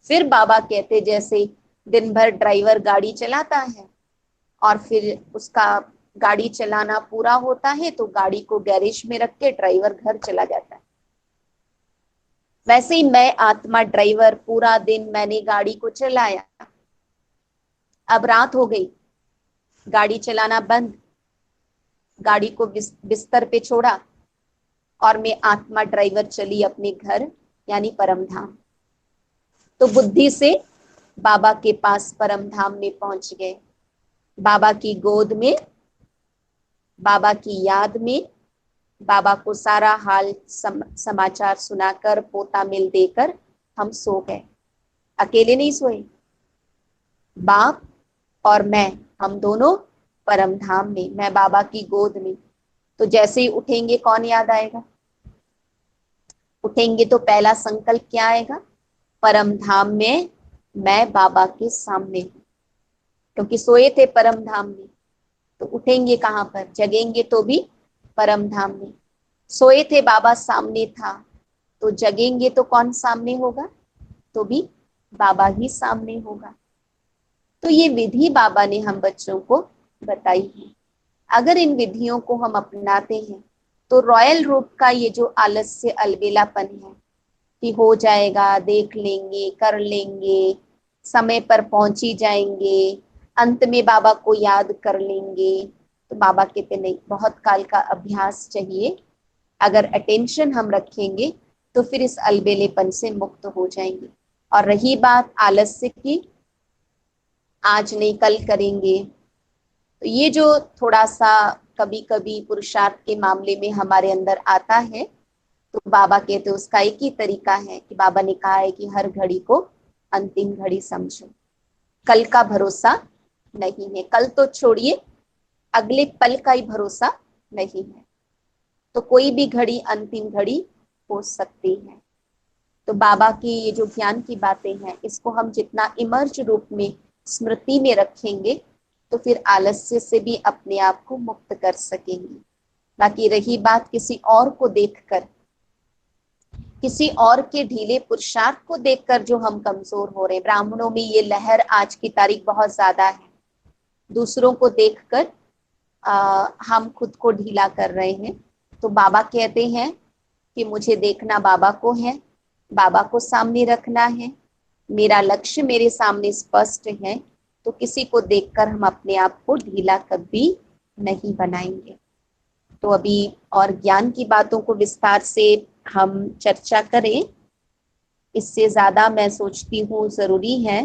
फिर बाबा कहते जैसे दिन भर ड्राइवर गाड़ी चलाता है और फिर उसका गाड़ी चलाना पूरा होता है तो गाड़ी को गैरेज में रख के ड्राइवर घर चला जाता है, वैसे ही मैं आत्मा ड्राइवर, पूरा दिन मैंने गाड़ी को चलाया, अब रात हो गई, गाड़ी चलाना बंद, गाड़ी को बिस्तर पे छोड़ा और मैं आत्मा ड्राइवर चली अपने घर यानी परम धाम। तो बुद्धि से बाबा के पास परम धाम में पहुंच गए, बाबा की गोद में, बाबा की याद में, बाबा को सारा हाल समाचार सुनाकर, पोता मिल देकर हम सो गए। अकेले नहीं सोए, बाप और मैं, हम दोनों परम धाम में, मैं बाबा की गोद में। तो जैसे ही उठेंगे कौन याद आएगा? उठेंगे तो पहला संकल्प क्या आएगा? परम धाम में मैं बाबा के सामने हूं, क्योंकि सोए थे परम धाम में, तो उठेंगे कहां पर? जगेंगे तो भी परम धाम में। सोए थे बाबा सामने था, तो जगेंगे तो कौन सामने होगा? तो भी बाबा ही सामने होगा। तो ये विधि बाबा ने हम बच्चों को बताई है। अगर इन विधियों को हम अपनाते हैं तो रॉयल रोड का ये जो आलस्य अलबेलापन है कि हो जाएगा, देख लेंगे, कर लेंगे, समय पर पहुंच ही जाएंगे, अंत में बाबा को याद कर लेंगे, तो बाबा कहते नहीं, बहुत काल का अभ्यास चाहिए। अगर अटेंशन हम रखेंगे तो फिर इस अलबेलेपन से मुक्त हो जाएंगे। और रही बात आलस्य की, आज नहीं कल करेंगे, तो ये जो थोड़ा सा कभी कभी पुरुषार्थ के मामले में हमारे अंदर आता है, तो बाबा कहते उसका एक ही तरीका है कि बाबा ने कहा है कि हर घड़ी को अंतिम घड़ी समझो, कल का भरोसा नहीं है। कल तो छोड़िए, अगले पल का ही भरोसा नहीं है, तो कोई भी घड़ी अंतिम घड़ी हो सकती है। तो बाबा की ये जो ज्ञान की बातें हैं, इसको हम जितना इमर्ज रूप में स्मृति में रखेंगे तो फिर आलस्य से भी अपने आप को मुक्त कर सकेंगे। बाकी रही बात किसी और को देखकर, किसी और के ढीले पुरुषार्थ को देखकर जो हम कमजोर हो रहे हैं, ब्राह्मणों में ये लहर आज की तारीख बहुत ज्यादा है। दूसरों को देखकर हम खुद को ढीला कर रहे हैं। तो बाबा कहते हैं कि मुझे देखना बाबा को है, बाबा को सामने रखना है, मेरा लक्ष्य मेरे सामने स्पष्ट है, तो किसी को देखकर हम अपने आप को ढीला कभी नहीं बनाएंगे। तो अभी और ज्ञान की बातों को विस्तार से हम चर्चा करें, इससे ज्यादा मैं सोचती हूँ जरूरी है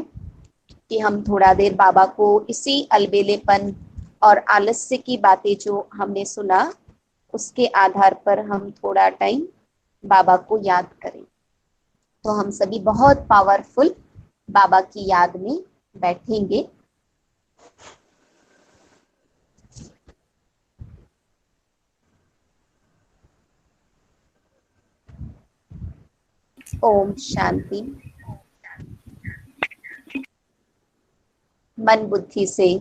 कि हम थोड़ा देर बाबा को इसी अलबेलेपन और आलस्य की बातें जो हमने सुना उसके आधार पर हम थोड़ा टाइम बाबा को याद करें। तो हम सभी बहुत पावरफुल बाबा की याद में बैठेंगे। ओम शांति। मन बुद्धि से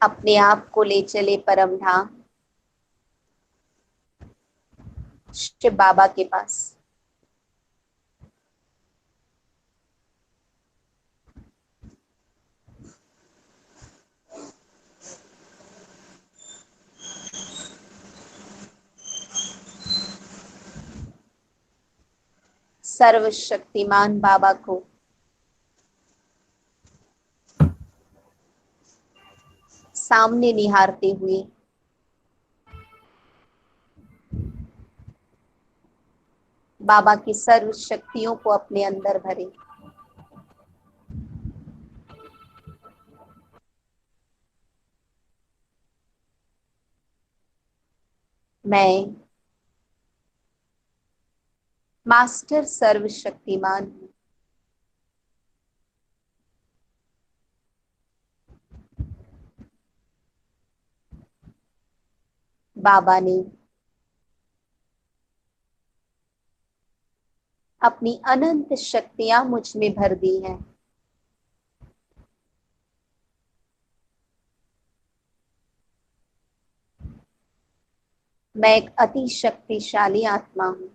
अपने आप को ले चले परम धाम शिव बाबा के पास। सर्वशक्तिमान बाबा को सामने निहारते हुए बाबा की सर्व शक्तियों को अपने अंदर भरे। मैं मास्टर सर्वशक्तिमान हूँ। बाबा ने अपनी अनंत शक्तियां मुझ में भर दी हैं। मैं एक अति शक्तिशाली आत्मा हूँ।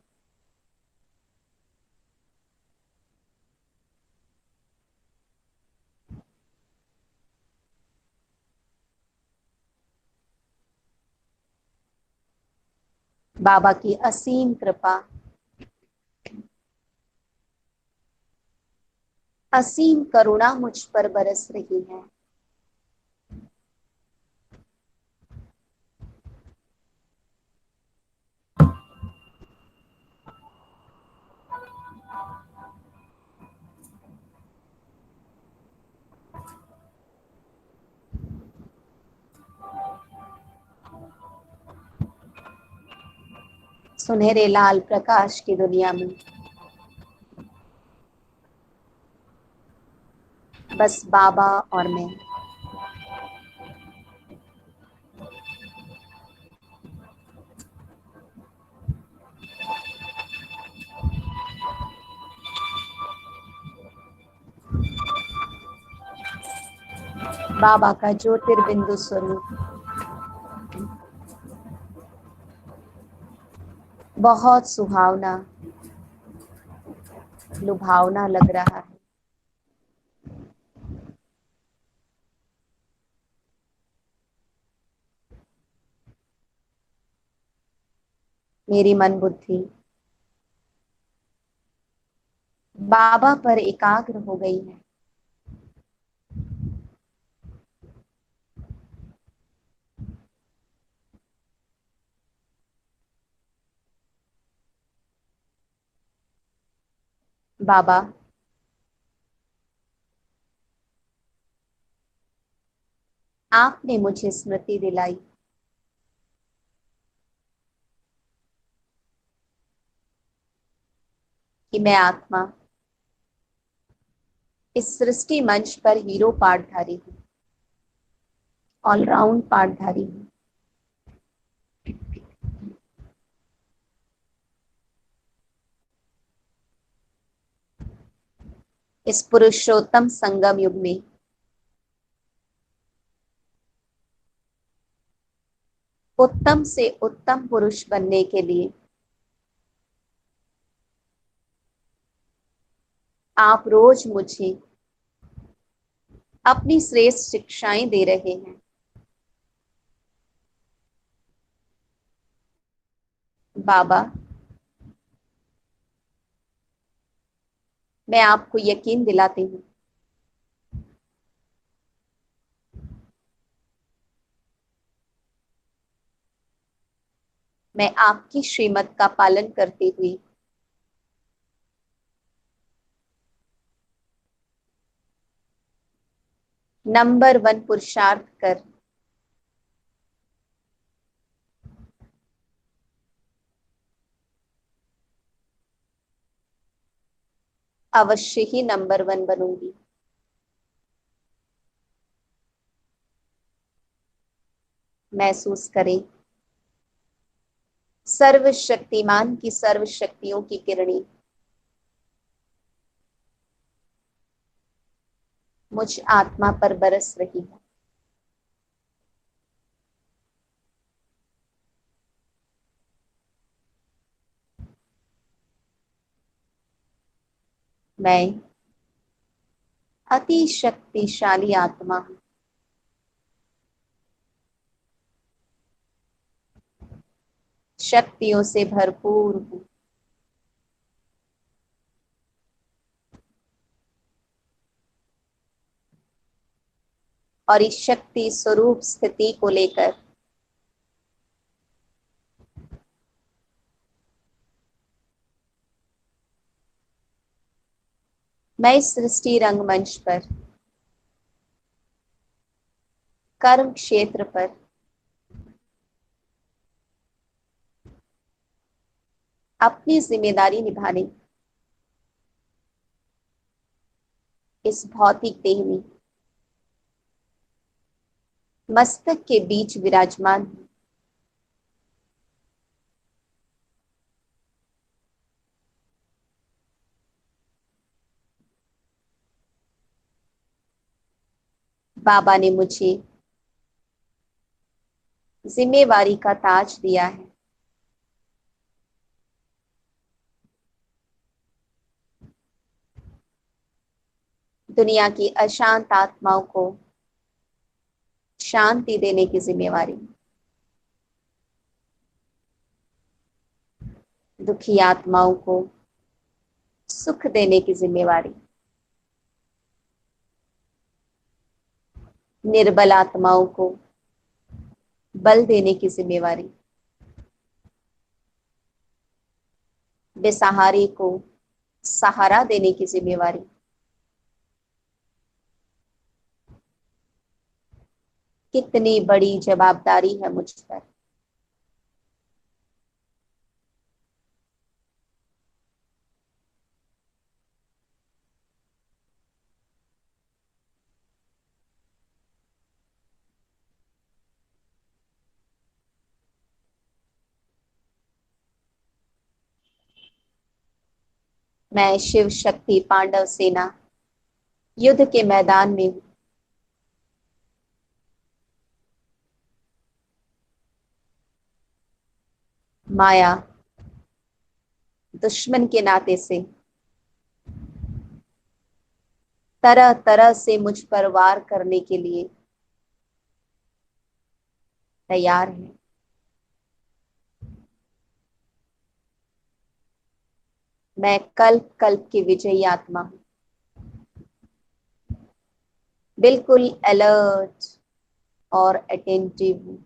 बाबा की असीम कृपा, असीम करुणा मुझ पर बरस रही है। सुनहरे लाल प्रकाश की दुनिया में बस बाबा और मैं। बाबा का ज्योतिर्बिंदु स्वरूप बहुत सुहावना, लुभावना लग रहा है। मेरी मन बुद्धि बाबा पर एकाग्र हो गई है। बाबा, आपने मुझे स्मृति दिलाई कि मैं आत्मा इस सृष्टि मंच पर हीरो पाठधारी हूँ, ऑलराउंड पाठधारी हूँ। इस पुरुषोत्तम संगम युग में उत्तम से उत्तम पुरुष बनने के लिए आप रोज मुझे अपनी श्रेष्ठ शिक्षाएं दे रहे हैं। बाबा, मैं आपको यकीन दिलाती हूँ मैं आपकी श्रीमत का पालन करती हुई नंबर 1 पुरुषार्थ कर अवश्य ही नंबर 1 बनूंगी। महसूस करें सर्वशक्तिमान की सर्व शक्तियों की किरणें मुझ आत्मा पर बरस रही है। मैं अति शक्तिशाली आत्मा हूँ। शक्तियों से भरपूर हूँ। और इस शक्ति स्वरूप स्थिति को लेकर मैं इस सृष्टि रंगमंच पर, कर्म क्षेत्र पर अपनी जिम्मेदारी निभाने इस भौतिक देह में मस्तक के बीच विराजमान हूँ। बाबा ने मुझे जिम्मेवारी का ताज दिया है। दुनिया की अशांत आत्माओं को शांति देने की जिम्मेवारी, दुखी आत्माओं को सुख देने की जिम्मेवारी, निर्बल आत्माओं को बल देने की जिम्मेवारी, बेसहारे को सहारा देने की जिम्मेवारी, कितनी बड़ी जवाबदारी है मुझ पर। मैं शिव शक्ति पांडव सेना युद्ध के मैदान में हूँ। माया दुश्मन के नाते से तरह तरह से मुझ पर वार करने के लिए तैयार है। मैं कल्प कल्प की विजयी आत्मा हूं, बिल्कुल अलर्ट और अटेंटिव हूं।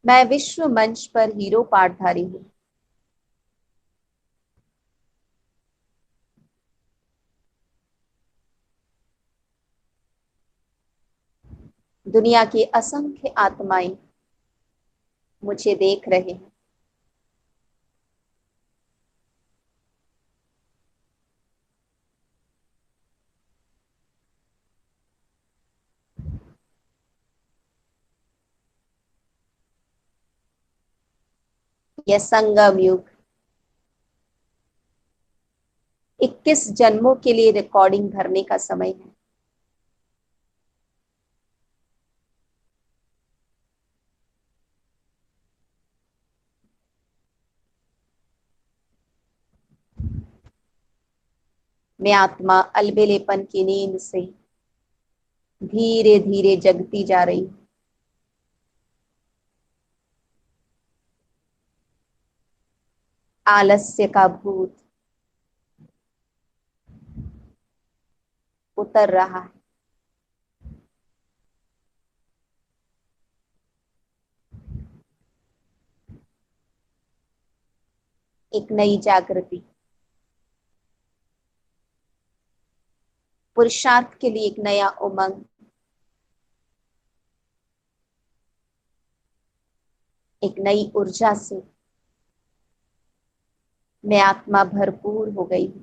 मैं विश्व मंच पर हीरो पाठधारी हूं। दुनिया की असंख्य आत्माएं मुझे देख रहे हैं। यह संगम युग 21 जन्मों के लिए रिकॉर्डिंग भरने का समय है। मैं आत्मा अलबेलेपन की नींद से धीरे धीरे जगती जा रही हूं। आलस्य का भूत उतर रहा है। एक नई जागृति, पुरुषार्थ के लिए एक नया उमंग, एक नई ऊर्जा से मैं आत्मा भरपूर हो गई हूं।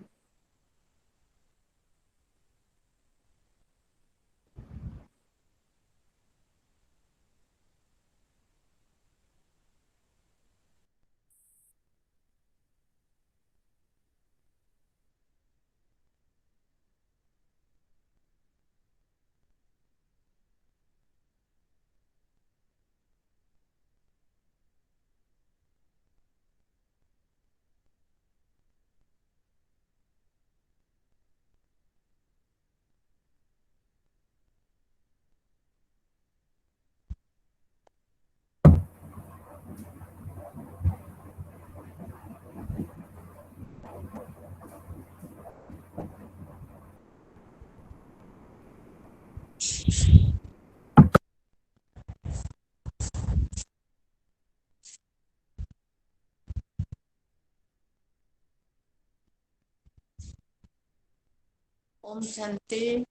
ओम शांति।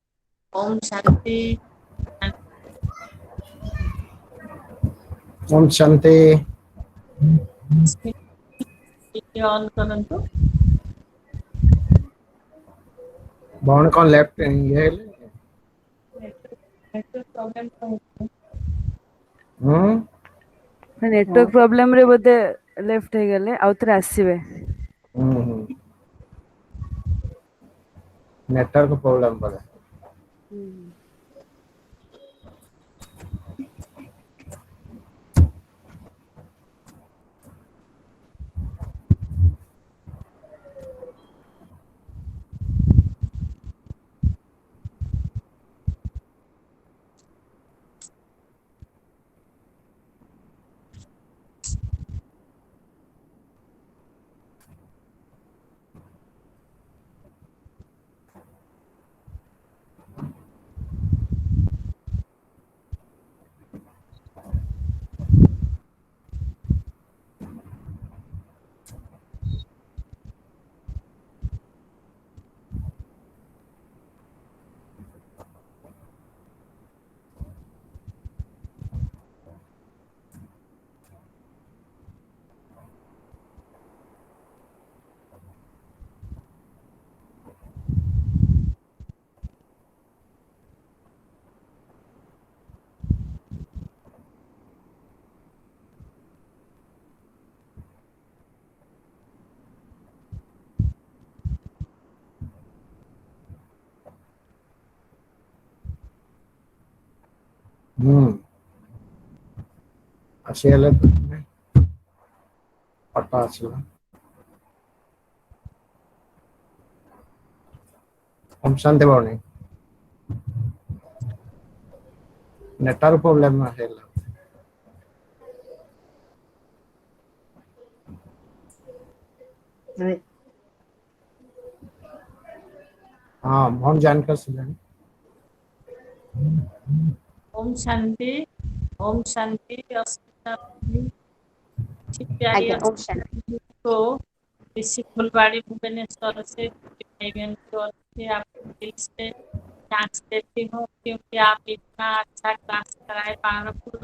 ओम शांति। ओम शांति। ऑन करंतु भवन कौन लेफ्ट ये नेटवर्क प्रॉब्लम नेटवर्क प्रॉब्लम रे बोधे लेफ्ट हो गले आउथरे आसीबे। नेटवर्क प्रॉब्लम बोले। असेल ଫଟୋ ଆସିଲା। ଓମ୍ ଶାନ୍ତି ଭଉଣୀ। ନେଟୱାର୍କ ପ୍ରୋବ୍ଲେମ ହେଲା। हाँ भौन जानकर सुन। ओम शांति। ओम शांति। अस्मिता जी, अच्छी प्यारी आज्ञा, ओम अस्मिता शांति। जी को ऋषि फुलवाड़ी भुवनेश्वर से भाई बहन को अच्छे आपके दिल से थैंक्स देती हूँ, क्योंकि आप इतना अच्छा क्लास कराए पावरफुल,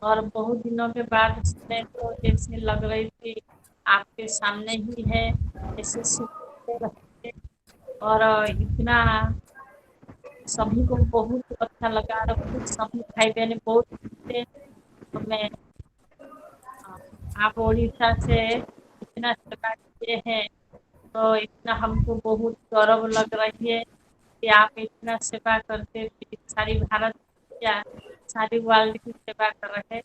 और बहुत दिनों के बाद सुने तो जैसे लग रही थी आपके सामने ही है, ऐसे सुनते रहते। और इतना सभी को बहुत अच्छा लगा, और खुद सभी भाई बहन बहुत खुश थे। तो मैं आप उड़ीसा से इतना सेवा किए हैं, तो इतना हमको बहुत गौरव लग रही है कि आप इतना सेवा करते सारी भारत या सारी वर्ल्ड की सेवा कर रहे हैं।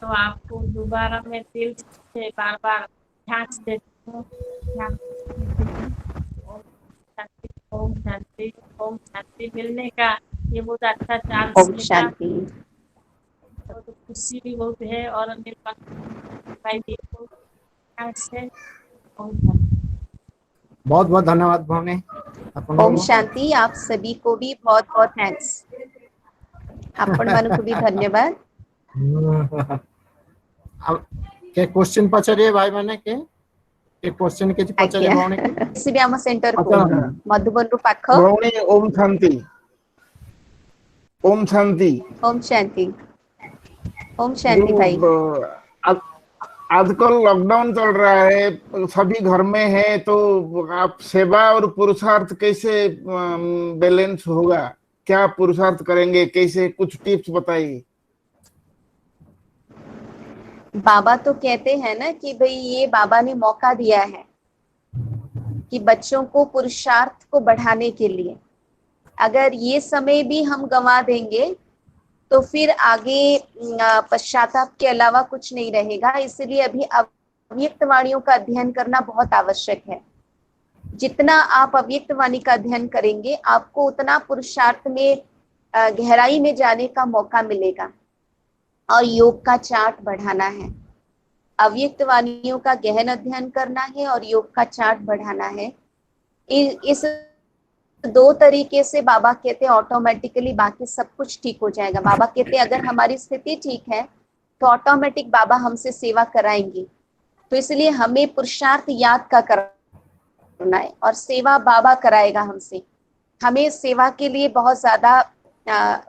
तो आपको दोबारा मैं दिल से बार बार थैंक्स देती हूँ। ओम शांति। ओम शांति मिलने का ये बहुत अच्छा चांस ओम मिला, शांति। तो खुशी भी बहुत है। और निर्मल भाई जी को थैंक्स है। ओम शांति। बहुत बहुत धन्यवाद भौणी। ओम शांति। आप सभी को भी बहुत बहुत थैंक्स। आपण मानक भी धन्यवाद। के क्वेश्चन पचारिए भाई माने के क्वेश्चन के पचारिए भौणी के एसबी आम सेंटर को अच्छा। मधुबन रु पाख। भौणी ओम शांति। ओम शांति। ओम शांति। ओम शांति भाई। आजकल लॉकडाउन चल रहा है, सभी घर में है, तो आप सेवा और पुरुषार्थ कैसे बैलेंस होगा? क्या पुरुषार्थ करेंगे, कैसे? कुछ टिप्स बताइए। बाबा तो कहते हैं ना कि भाई ये बाबा ने मौका दिया है कि बच्चों को पुरुषार्थ को बढ़ाने के लिए, अगर ये समय भी हम गंवा देंगे तो फिर आगे पश्चाताप के अलावा कुछ नहीं रहेगा। इसलिए अभी अव्यक्त वाणियों का अध्ययन करना बहुत आवश्यक है। जितना आप अव्यक्त वाणी का अध्ययन करेंगे, आपको उतना पुरुषार्थ में गहराई में जाने का मौका मिलेगा। और योग का चार्ट बढ़ाना है, अव्यक्त वाणियों का गहन अध्ययन करना है और योग का चार्ट बढ़ाना है। इस दो तरीके से बाबा कहते हैं ऑटोमेटिकली बाकी सब कुछ ठीक हो जाएगा। बाबा कहते हैं अगर हमारी स्थिति ठीक है तो ऑटोमेटिक बाबा हमसे सेवा कराएंगे। तो इसलिए हमें पुरुषार्थ याद का करना है और सेवा बाबा कराएगा हमसे। हमें सेवा के लिए बहुत ज्यादा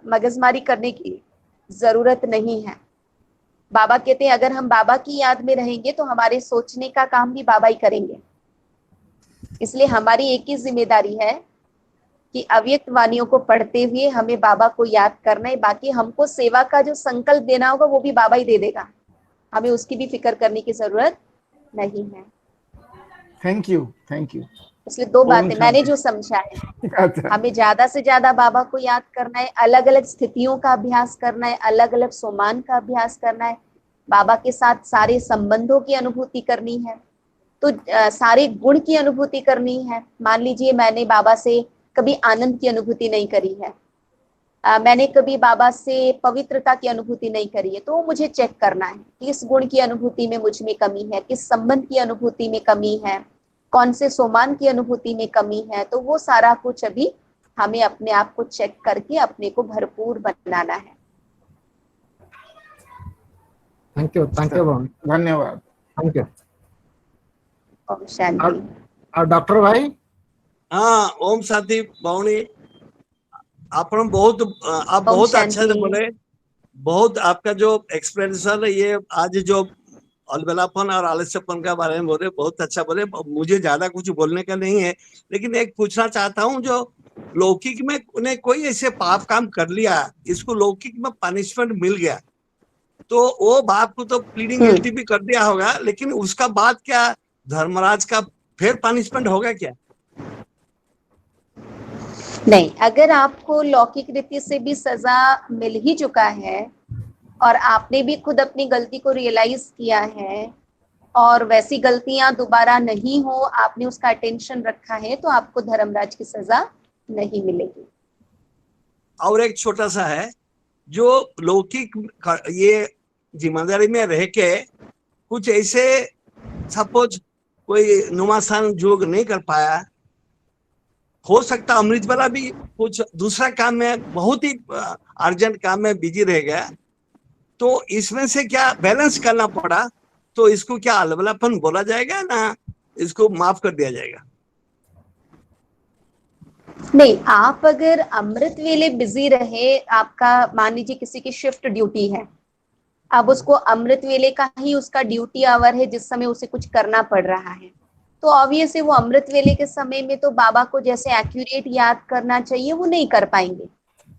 मगजमारी करने की जरूरत नहीं है। बाबा कहते हैं अगर हम बाबा की याद में रहेंगे तो हमारे सोचने का काम भी बाबा ही करेंगे। इसलिए हमारी एक ही जिम्मेदारी है कि अव्यक्त वाणियों को पढ़ते हुए हमें बाबा को याद करना है। बाकी हमको सेवा का जो संकल्प देना होगा वो भी बाबा ही दे देगा, हमें उसकी भी फिक्र करने की जरूरत नहीं है। Thank you, thank you. इसलिए दो बातें मैंने जो समझा है, अच्छा। हमें ज्यादा से ज्यादा बाबा को याद करना है, अलग अलग स्थितियों का अभ्यास करना है, अलग अलग सोमान का अभ्यास करना है, बाबा के साथ सारे संबंधों की अनुभूति करनी है, तो सारे गुण की अनुभूति करनी है। मान लीजिए मैंने बाबा से कभी आनंद की अनुभूति नहीं करी है, मैंने कभी बाबा से पवित्रता की अनुभूति नहीं करी है, तो मुझे चेक करना है किस गुण की अनुभूति में मुझ में कमी है, किस संबंध की अनुभूति में कमी है, कौन से सोमान की अनुभूति में कमी है। तो वो सारा कुछ अभी हमें अपने आप को चेक करके अपने को भरपूर बनाना है। थैंक यू भौणी, धन्यवाद। Thank you. ओम शांति। और डॉक्टर भाई? हाँ, ओम शांति भौणी। आप बहुत अच्छा से बोले। बहुत आपका जो एक्सप्लेनेशन है, ये आज जो अलबेलापन और आलस्यपन के बारे में बोले, बहुत अच्छा बोले। मुझे ज्यादा कुछ बोलने का नहीं है, लेकिन एक पूछना चाहता हूँ, जो लौकिक में उन्हें कोई ऐसे पाप काम कर लिया, इसको लौकिक में पनिशमेंट मिल गया, तो वो बाप को तो प्लीडिंग गिल्टी भी कर दिया होगा, लेकिन उसका बाद क्या धर्मराज का फिर पनिशमेंट होगा क्या? नहीं, अगर आपको लौकिक रीति से भी सजा मिल ही चुका है और आपने भी खुद अपनी गलती को रियलाइज किया है, और वैसी गलतियां दोबारा नहीं हो, आपने उसका अटेंशन रखा है, तो आपको धर्मराज की सजा नहीं मिलेगी। और एक छोटा सा है, जो लौकिक ये जिम्मेदारी में रह के कुछ ऐसे सपोज कोई नुमासान योग नहीं कर पाया, हो सकता अमृत वाला भी कुछ दूसरा काम में बहुत ही अर्जेंट काम में बिजी रह गया, तो इसमें से क्या बैलेंस करना पड़ा, तो इसको क्या अलबलापन बोला जाएगा ना, इसको माफ कर दिया जाएगा? नहीं, आप अगर अमृत वेले बिजी रहे, आपका मान लीजिए किसी की शिफ्ट ड्यूटी है, अब उसको अमृत वेले का ही उसका ड्यूटी आवर है जिस समय उसे कुछ करना पड़ रहा है, तो ऑब्वियसली वो अमृत वेले के समय में तो बाबा को जैसे एक्यूरेट याद करना चाहिए वो नहीं कर पाएंगे।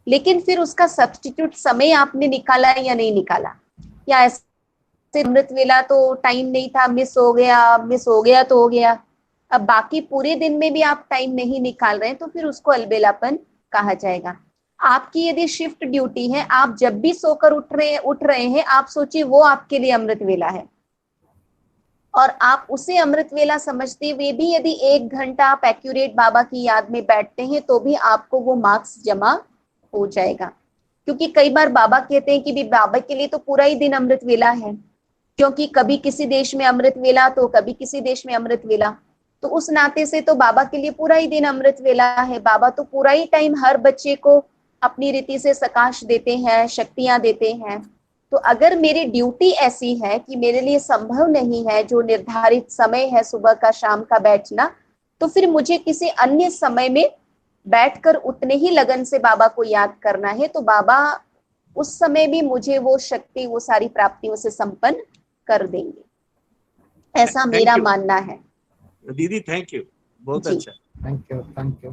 लेकिन फिर उसका सब्स्टिट्यूट समय आपने निकाला या नहीं निकाला, या ऐसे अमृत वेला तो टाइम नहीं था, मिस हो गया तो हो गया, अब बाकी पूरे दिन में भी आप टाइम नहीं निकाल रहे हैं, तो फिर उसको अलबेलापन कहा जाएगा। आपकी यदि शिफ्ट ड्यूटी है, आप जब भी सोकर उठ रहे हैं, आप सोचिए वो आपके लिए अमृत वेला है, और आप उसे अमृत वेला समझते हुए भी यदि 1 घंटा आप एक्यूरेट बाबा की याद में बैठते हैं, तो भी आपको वो मार्क्स जमा हो जाएगा। क्योंकि कई बार बाबा कहते हैं कि भी बाबा के लिए तो पूरा ही दिन अमृत वेला है, क्योंकि कभी किसी देश में अमृत वेला तो कभी किसी देश में अमृत वेला, तो उस नाते से तो बाबा के लिए पूरा ही दिन अमृत वेला है। बाबा तो पूरा ही टाइम हर बच्चे को अपनी रीति से सकाश देते हैं, शक्तियां देते हैं। तो अगर मेरी ड्यूटी ऐसी है कि मेरे लिए संभव नहीं है जो निर्धारित समय है सुबह का शाम का बैठना, तो फिर मुझे किसी अन्य समय में बैठकर उतने ही लगन से बाबा को याद करना है, तो बाबा उस समय भी मुझे वो शक्ति, वो सारी प्राप्तियों से संपन्न कर देंगे, ऐसा मेरा मानना है। दीदी थैंक यू, बहुत जी। अच्छा। Thank you.